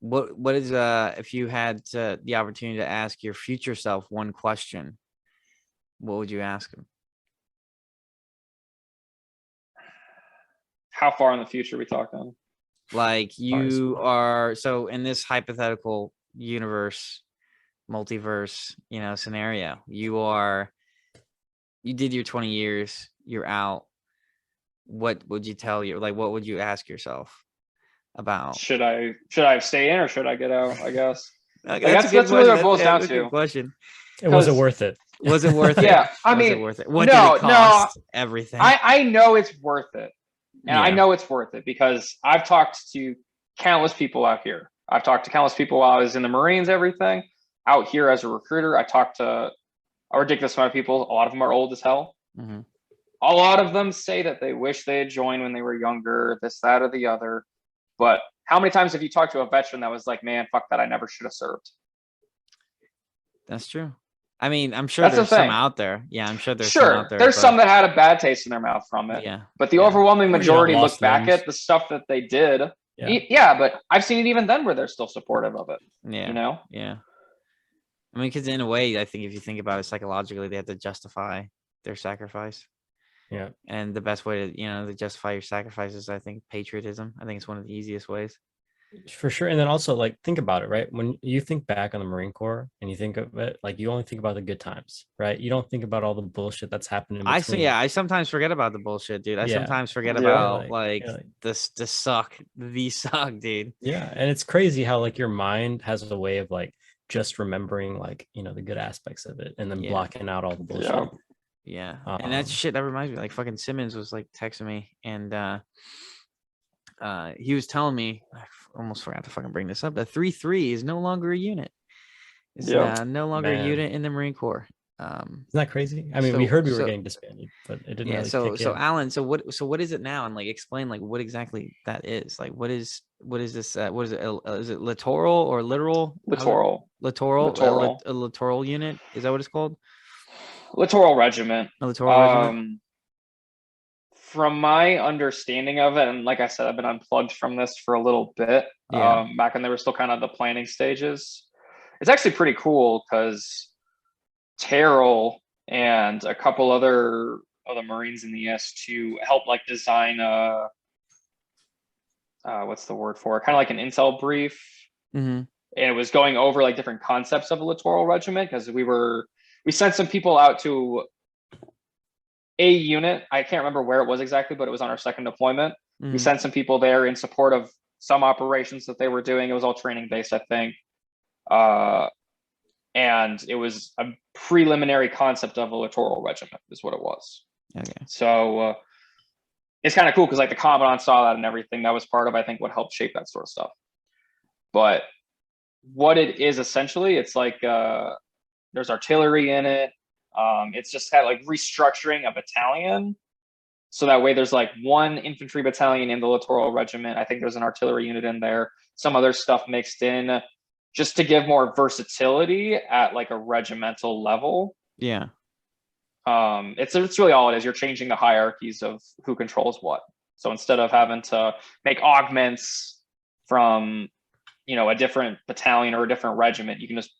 What is if you had the opportunity to ask your future self one question, what would you ask him? How far in the future are we talking? Like you are, so in this hypothetical universe, multiverse, scenario, you did your 20 years, you're out. What would you tell you? Like, what would you ask yourself about? Should I stay in or should I get out? I guess. That's really what it boils down to. Good question. Was it worth it? Was it worth it? Yeah, I Was mean, it worth it? What did it cost? Everything. I know it's worth it. And Yeah. I know it's worth it because I've talked to countless people out here. I've talked to countless people while I was in the Marines, everything. Out here as a recruiter, I talked to a ridiculous amount of people. A lot of them are old as hell. Mm-hmm. A lot of them say that they wish they had joined when they were younger, this, that, or the other. But how many times have you talked to a veteran that was like, man, fuck that, I never should have served? That's true. I mean, I'm sure That's there's the some thing. out there. Yeah, I'm sure there's some out there. There's some that had a bad taste in their mouth from it. Yeah. But the overwhelming majority look lost back limbs. at the stuff that they did. Yeah. But I've seen it even then where they're still supportive of it. Yeah. You know? Yeah. I mean, because in a way, I think if you think about it psychologically, they have to justify their sacrifice. Yeah. And the best way to justify your sacrifice is, I think, patriotism. I think it's one of the easiest ways. For sure. And then also, like, think about it, right? When you think back on the Marine Corps and you think of it, like, you only think about the good times, right? You don't think about all the bullshit that's happening. I sometimes forget about the bullshit, dude. I sometimes forget about the suck, dude. Yeah. And it's crazy how, like, your mind has a way of, like, just remembering, like, the good aspects of it and then blocking out all the bullshit. Yeah. And that shit, that reminds me, like, fucking Simmons was like texting me, and he was telling me, I almost forgot to fucking bring this up, that 3-3 is no longer a unit. It's no longer a unit in the Marine Corps. Isn't that crazy? I mean, we heard we were getting disbanded, but it didn't really kick in. Alan, so what is it now? And like, explain like what exactly that is. Like, what is this? What is it? Is it littoral or literal? Littoral. A littoral unit? Is that what it's called? Littoral regiment. A littoral regiment. From my understanding of it, and like I said, I've been unplugged from this for a little bit. Back when they were still kind of the planning stages. It's actually pretty cool because Terrell and a couple other Marines in the S2 helped like design what's the word for it? Kind of like an intel brief. Mm-hmm. And it was going over like different concepts of a littoral regiment, because we sent some people out to a unit. I can't remember where it was exactly, but it was on our second deployment. Mm-hmm. We sent some people there in support of some operations that they were doing. It was all training based, I think. And it was a preliminary concept of a littoral regiment is what it was. Okay. So it's kind of cool because like the commandant saw that and everything. That was part of, I think, what helped shape that sort of stuff. But what it is essentially, it's like there's artillery in it. It's just kind of like restructuring a battalion. So that way there's like one infantry battalion in the littoral regiment. I think there's an artillery unit in there, some other stuff mixed in, just to give more versatility at like a regimental level. Yeah. It's really all it is. You're changing the hierarchies of who controls what. So instead of having to make augments from, a different battalion or a different regiment, you can just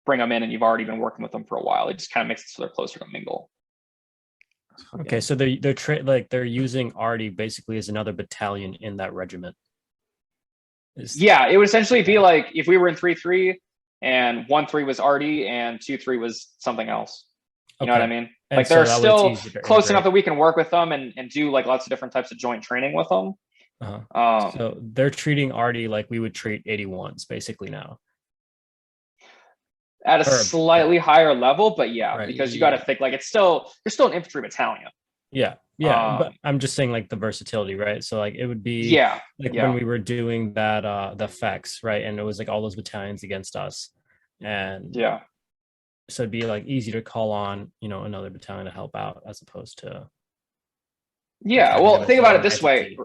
bring them in and you've already been working with them for a while. It just kind of makes it so they're closer to mingle. Okay, so they're using Artie basically as another battalion in that regiment. Yeah, it would essentially be like if we were in 3-3 and 1-3 was Artie and 2-3 was something else. You know what I mean? And like so they're that still close enough that we can work with them and do like lots of different types of joint training with them. So they're treating Artie like we would treat 81s basically now. At a slightly higher level, but yeah, Right, because you got to think like they're still an infantry battalion. Yeah, but I'm just saying like the versatility, right? So like it would be when we were doing that the FEX, right? And it was like all those battalions against us. And so it'd be like easy to call on, another battalion to help out as opposed to well, think about it this way.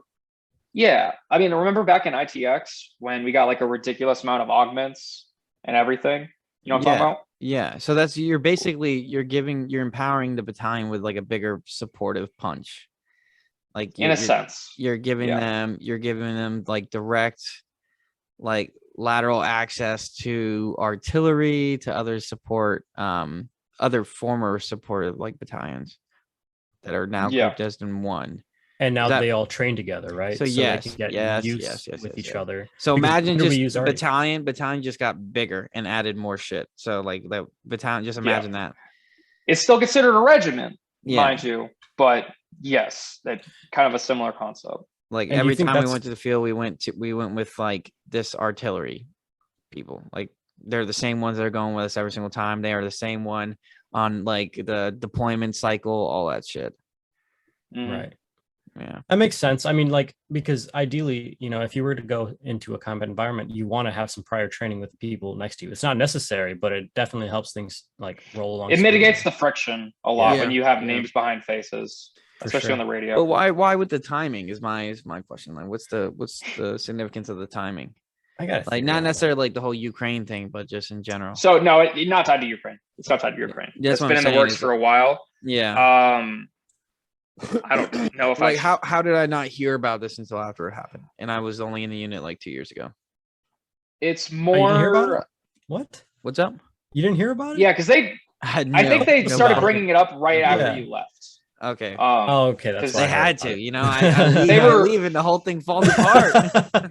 Yeah, I mean, remember back in ITX when we got like a ridiculous amount of augments and everything? You know what I'm talking about? Yeah. So that's you're empowering the battalion with like a bigger supportive punch. Like in a sense. You're giving them like direct, like lateral access to artillery, to other support, other former supportive like battalions that are now grouped as in one. And now they all train together, right? So they can get used with each other. So imagine just battalion just got bigger and added more shit. So like the battalion, just imagine that. It's still considered a regiment, mind you, but yes, that kind of a similar concept. Like every time we went to the field, we went with like this artillery people. Like they're the same ones that are going with us every single time. They are the same one on like the deployment cycle, all that shit. Right. Yeah, that makes sense. I mean, like, because ideally, if you were to go into a combat environment, you want to have some prior training with the people next to you. It's not necessary, but it definitely helps things like roll along. It mitigates the friction a lot when you have names behind faces, especially on the radio. But why with the timing is my question. Like, what's the significance of the timing? I got like not necessarily like the whole Ukraine thing, but just in general. So no, it's not tied to Ukraine. It's not tied to Ukraine. It's been in the works for a while. Yeah. I don't know if like how did I not hear about this until after it happened? And I was only in the unit like 2 years ago. It's more. You didn't hear about it? What? What's up? You didn't hear about it? Yeah, because I think they started bringing it up right after you left. Okay. Okay, that's they had to. They were leaving, the whole thing falls apart.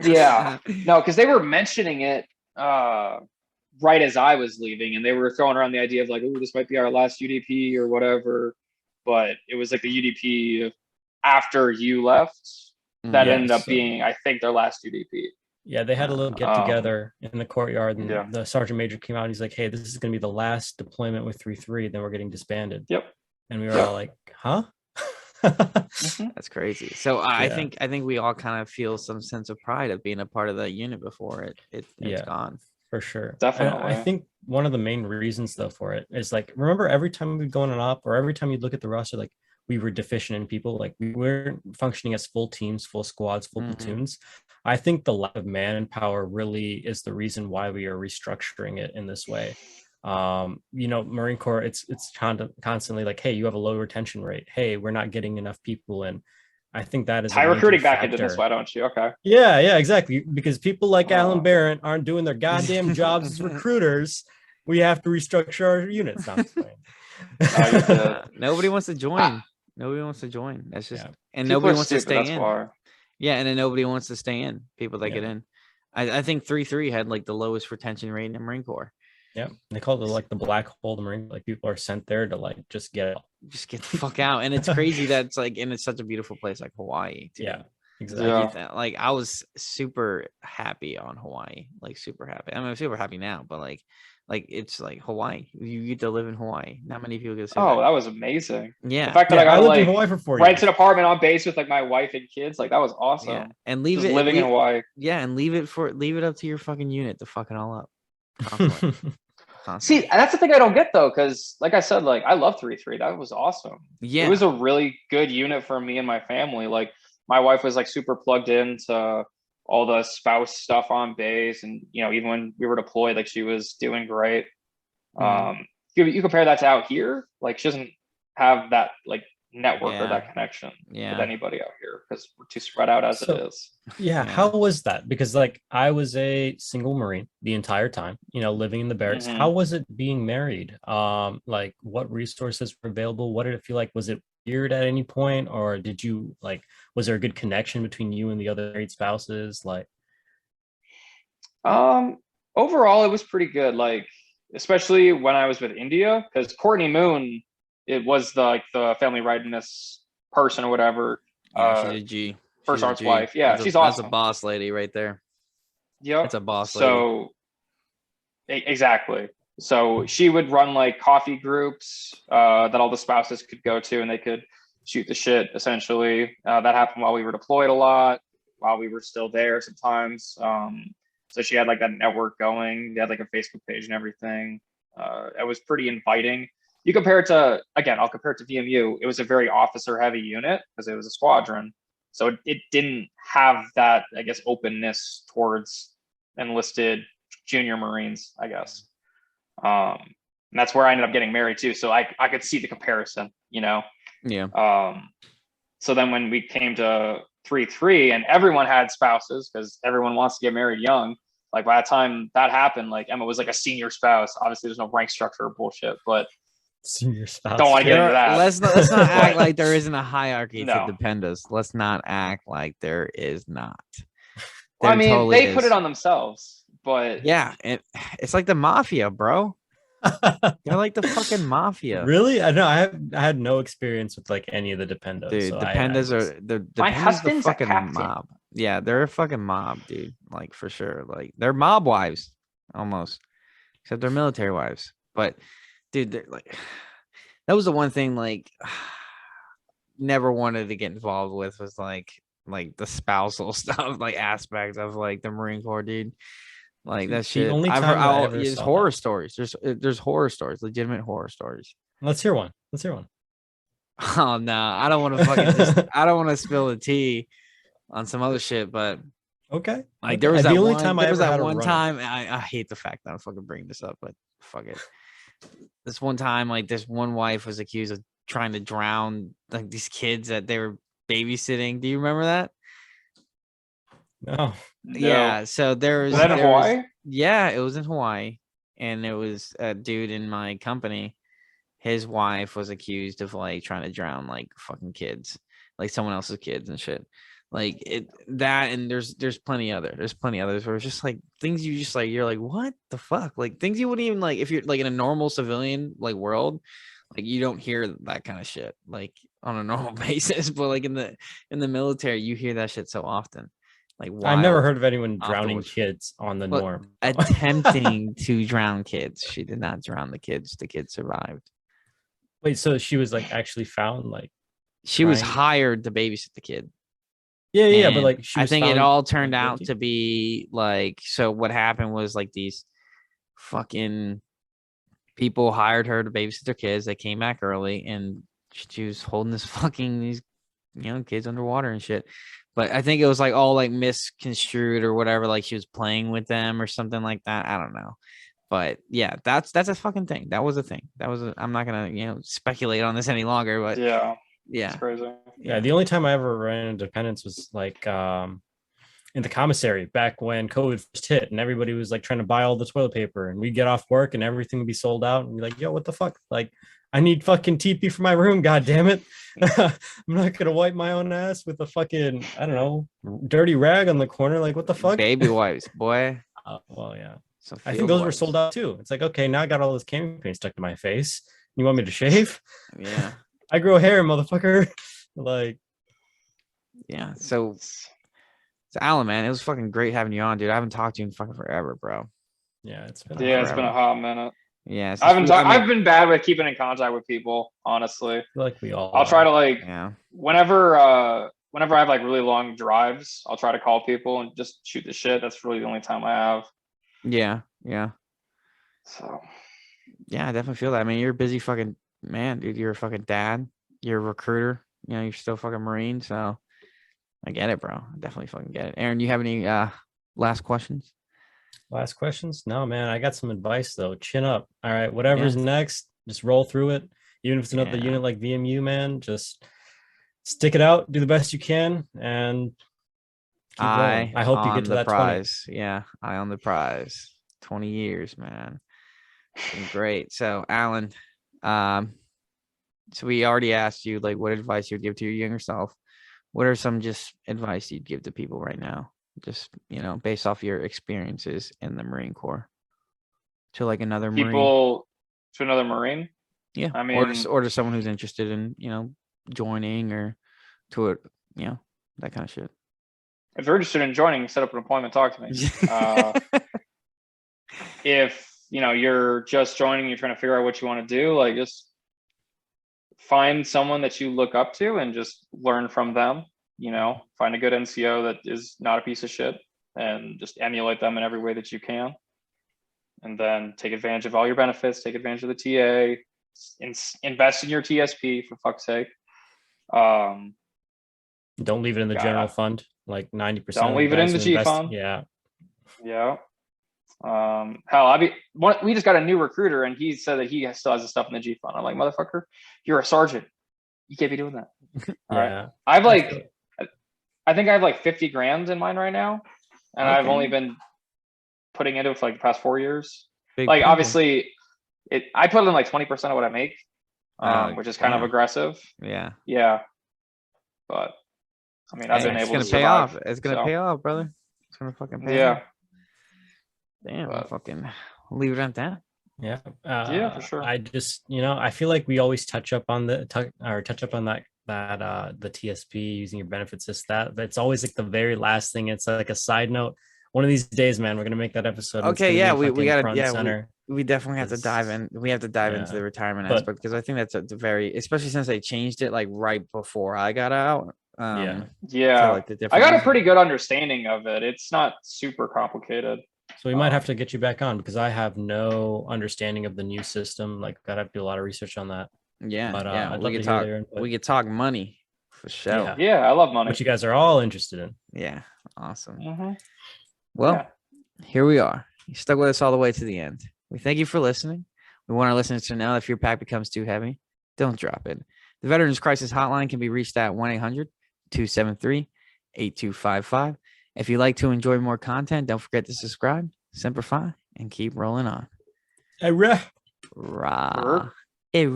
No, because they were mentioning it right as I was leaving, and they were throwing around the idea of like, oh, this might be our last UDP or whatever. But it was like the UDP after you left that ended up being, I think, their last UDP. Yeah, they had a little get together in the courtyard, and the sergeant major came out. And he's like, "Hey, this is going to be the last deployment with 3-3. Then we're getting disbanded." Yep. And we were all like, "Huh?" That's crazy. So I think we all kind of feel some sense of pride of being a part of that unit before it's gone. For sure. Definitely. I think one of the main reasons though for it is like, remember every time we'd go on an op or every time you look at the roster, like we were deficient in people, like we weren't functioning as full teams, full squads, full platoons. I think the lack of manpower really is the reason why we are restructuring it in this way. Marine Corps, it's constantly like, hey, you have a low retention rate. Hey, we're not getting enough people in. I think that is tie recruiting back into this. Why don't you? Okay. Yeah, exactly. Because people like Allen Behreandt aren't doing their goddamn jobs as recruiters. We have to restructure our units. Nobody wants to join. Nobody wants to join. That's just and nobody wants to stay in. Yeah, and then nobody wants to stay in. People that get in. I think 3-3 had like the lowest retention rate in the Marine Corps. Yeah, they call it like the black hole. The Marine, like people are sent there to like just get the fuck out. And it's crazy that it's like, and it's such a beautiful place like Hawaii too. Yeah, exactly. Like I was super happy on Hawaii, like super happy. I mean, I'm super happy now, but like it's like Hawaii. You get to live in Hawaii. Not many people get to say that was amazing. Yeah, the fact that I lived in Hawaii for 4 years. Rent an apartment on base with like my wife and kids, like that was awesome. Yeah. And living in Hawaii. Yeah, and leave it up to your fucking unit to fuck it all up. Constantly. See, that's the thing I don't get though, because like I said, like I love 3-3. That was awesome. Yeah. It was a really good unit for me and my family. Like my wife was like super plugged into all the spouse stuff on base, and even when we were deployed, like she was doing great. You compare that to out here, like she doesn't have that like network or that connection with anybody out here because we're too spread out as it is. Yeah, how was that? Because like I was a single Marine the entire time, living in the barracks. How was it being married? Like what resources were available? What did it feel like? Was it weird at any point, or did you like? Was there a good connection between you and the other married spouses? Like, overall, it was pretty good. Like, especially when I was with India, because Courtney Moon, it was the family readiness person or whatever. Yeah, she's a G. First sergeant's wife. Yeah, she's awesome. That's a boss lady right there. Yep. That's a boss lady. So exactly. So she would run like coffee groups that all the spouses could go to, and they could shoot the shit essentially. That happened while we were deployed a lot, while we were still there sometimes. So she had like that network going. They had like a Facebook page and everything. It was pretty inviting. You compare it to, again, I'll compare it to VMU. It was a very officer heavy unit because it was a squadron. So it didn't have that, I guess, openness towards enlisted junior Marines, I guess. And that's where I ended up getting married too. So I could see the comparison, Yeah. So then when we came to 3-3 and everyone had spouses because everyone wants to get married young, like by the time that happened, like Emma was like a senior spouse. Obviously there's no rank structure or bullshit, but senior spouse. Don't want to get into that. Let's not act like there isn't a hierarchy to dependas. Let's not act like there is not. Well, I mean, totally they put it on themselves, but yeah, it's like the mafia, bro. They're like the fucking mafia. Really? I know. I had no experience with like any of the dependos. Dude, so dependas are the my dependas husband's the fucking a captain. mob. Yeah, they're a fucking mob, dude. Like for sure. Like they're mob wives almost, except they're military wives. But dude, they're like that was the one thing like never wanted to get involved with was like the spousal stuff, like aspects of like the Marine Corps, dude. Like that shit. Only time there's horror stories. There's horror stories, legitimate horror stories. Let's hear one. Oh no, I don't want to fucking I don't want to spill the tea on some other shit, but okay. Like there was that only one time there I was ever that had a one run. time I hate the fact that I'm fucking bringing this up, but fuck it. This one time, like this one wife was accused of trying to drown like these kids that they were babysitting. Do you remember that? No. Yeah. So there was that in Hawaii? Yeah, it was in Hawaii, and it was a dude in my company. His wife was accused of like trying to drown like fucking kids, like someone else's kids and shit. Like that, and there's plenty others where it's just like things you just like you're like what the fuck, like things you wouldn't even like if you're like in a normal civilian like world, like you don't hear that kind of shit like on a normal basis, but like in the military you hear that shit so often. Like I've never heard of anyone drowning kids on the Look, norm. attempting to drown kids. She did not drown the kids. The kids survived. Wait, so she was like actually found like she was hired to babysit the kid. Yeah, but like I think it all turned out to be like so what happened was like these fucking people hired her to babysit their kids. They came back early and she was holding these kids underwater and shit. But I think it was like all like misconstrued or whatever, like she was playing with them or something like that. I don't know. But yeah, that's a fucking thing. That was a thing. I'm not gonna speculate on this any longer, but yeah. It's crazy. Yeah, the only time I ever ran into dependents was like in the commissary back when COVID first hit and everybody was like trying to buy all the toilet paper and we'd get off work and everything would be sold out and be like, yo, what the fuck? Like I need fucking TP for my room, god damn it. I'm not gonna wipe my own ass with a fucking, I don't know, dirty rag on the corner. Like what the fuck? Baby wipes, boy. Well, yeah. So I think those were sold out too. It's like, okay, now I got all this candy paint stuck to my face. You want me to shave? Yeah. I grow hair, motherfucker. Like, yeah. So Alan, man, it was fucking great having you on, dude. I haven't talked to you in fucking forever, bro. Yeah, it's been it's been a hot minute. Yeah, I've been bad with keeping in contact with people, honestly. I feel like we all I'll try to like yeah. Whenever I have like really long drives, I'll try to call people and just shoot the shit. That's really the only time I have. Yeah. So Yeah, I definitely feel that. I mean, you're a busy fucking man, dude. You're a fucking dad. You're a recruiter. You know, you're still fucking Marine. So I get it, bro. I definitely fucking get it. Aaron, you have any last questions? Last questions? No, man. I got some advice though. Chin up. All right. Whatever's Yeah. next, just roll through it. Even if it's another Yeah. unit like VMU, man, just stick it out, do the best you can, and keep rolling. I hope you get on to the that 20. prize. Yeah, eye on the prize. 20 years, man. Been great. So, Alan, so we already asked you like what advice you'd give to your younger self. What are some just advice you'd give to people right now? Just, based off your experiences in the Marine Corps to like another Marine. people to another Marine. Yeah. I or mean, to someone who's interested in, joining or to it, that kind of shit. if you're interested in joining, set up an appointment, talk to me. If you're just joining, you're trying to figure out what you want to do, like just find someone that you look up to and just learn from them. Find a good NCO that is not a piece of shit and just emulate them in every way that you can. And then take advantage of all your benefits, take advantage of the TA, invest in your TSP for fuck's sake. Don't leave it in the Yeah. general fund, like 90%. Don't leave it in the G fund. Yeah. Yeah. Hell, we just got a new recruiter and he said that he still has the stuff in the G fund. I'm like, motherfucker, you're a sergeant. You can't be doing that. All right. I think I have like 50 grand in mine right now. And I've only been putting into it for like the past 4 years. Big Like people. obviously I put in like 20% of what I make, which is kind of damn. aggressive. Yeah. Yeah. But I mean, I've been It's able gonna to pay survive. off. It's gonna pay off, brother. It's gonna fucking pay Yeah. off. Damn, But- fucking leave it at that. Yeah. Yeah, for sure. I just, I feel like we always touch up on that the TSP using your benefits, but it's always like the very last thing. It's like a side note. One of these days, man, we're gonna make that episode. and it's Okay, gonna yeah, be we fucking gotta, front and center. we definitely have to dive in. We have to dive into Yeah. the retirement But- aspect because I think that's a very, especially since they changed it like right before I got out. Yeah. Yeah. like the I got a difference. pretty good understanding of it. It's not super complicated. So we might have to get you back on because I have no understanding of the new system. Like, gotta have to do a lot of research on that. Yeah, But, yeah. I'd We love could to hear talk. their input. We could talk money for sure. Yeah. Yeah, I love money. Which you guys are all interested in. Yeah, awesome. Mhm. Well, Yeah. here we are. You stuck with us all the way to the end. We thank you for listening. We want our listeners to know if your pack becomes too heavy, don't drop it. The Veterans Crisis Hotline can be reached at 1-800-273-8255. If you'd like to enjoy more content, don't forget to subscribe, simplify, and keep rolling on. Hey, Rah. Hey,